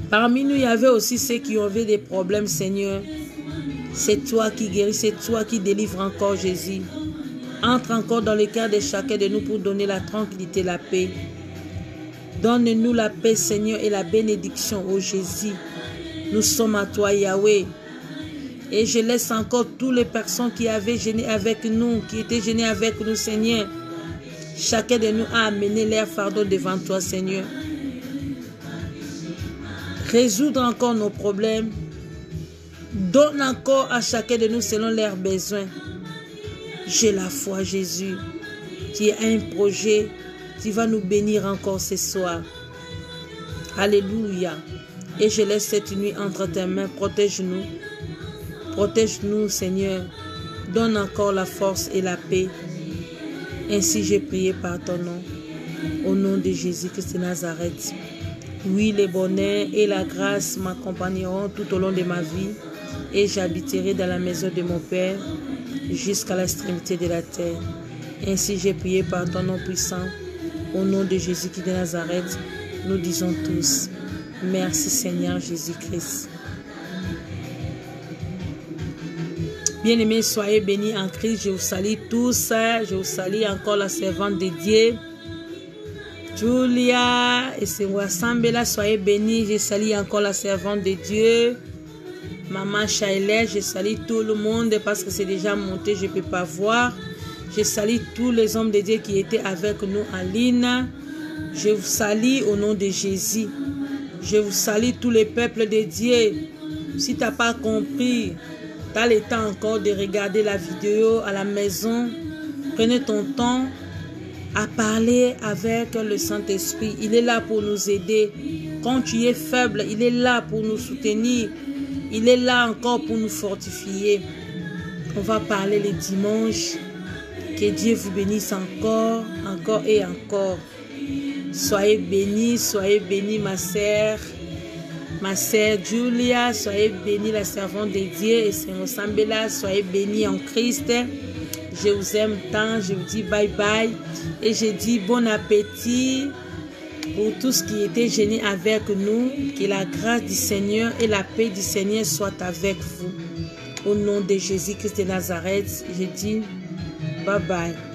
Parmi nous, il y avait aussi ceux qui avaient des problèmes, Seigneur. C'est toi qui guéris, c'est toi qui délivres encore, Jésus. Entre encore dans le cœur de chacun de nous pour donner la tranquillité, la paix. Donne-nous la paix, Seigneur, et la bénédiction, ô Jésus. Nous sommes à toi, Yahweh. Et je laisse encore toutes les personnes qui avaient gêné avec nous, qui étaient gênées avec nous, Seigneur. Chacun de nous a amené leur fardeau devant toi, Seigneur. Résoudre encore nos problèmes. Donne encore à chacun de nous selon leurs besoins. J'ai la foi, Jésus. Tu as un projet. Tu vas nous bénir encore ce soir. Alléluia. Et je laisse cette nuit entre tes mains. Protège-nous. Protège-nous, Seigneur. Donne encore la force et la paix. Ainsi j'ai prié par ton nom. Au nom de Jésus-Christ de Nazareth. Oui, le bonheur et la grâce m'accompagneront tout au long de ma vie. Et j'habiterai dans la maison de mon Père jusqu'à l'extrémité de la terre. Ainsi j'ai prié par ton nom puissant. Au nom de Jésus-Christ de Nazareth, nous disons tous, merci Seigneur Jésus-Christ. Bien-aimés, soyez bénis en Christ. Je vous salue tous. Je vous salue encore la servante de Dieu. Julia et Sembela, soyez bénis. Je salue encore la servante de Dieu. Maman Shaila, je salue tout le monde parce que c'est déjà monté, je ne peux pas voir. Je salue tous les hommes de Dieu qui étaient avec nous en ligne. Je vous salue au nom de Jésus. Je vous salue tous les peuples de Dieu. Si tu n'as pas compris, tu as le temps encore de regarder la vidéo à la maison. Prenez ton temps à parler avec le Saint-Esprit. Il est là pour nous aider. Quand tu es faible, il est là pour nous soutenir. Il est là encore pour nous fortifier. On va parler les dimanches. Que Dieu vous bénisse encore, encore et encore. Soyez bénis ma sœur Julia, soyez bénis la servante de Dieu et Sembela, soyez bénis en Christ. Je vous aime tant, je vous dis bye bye et je dis bon appétit pour tous qui étaient gênés avec nous. Que la grâce du Seigneur et la paix du Seigneur soient avec vous. Au nom de Jésus-Christ de Nazareth, je dis bye bye.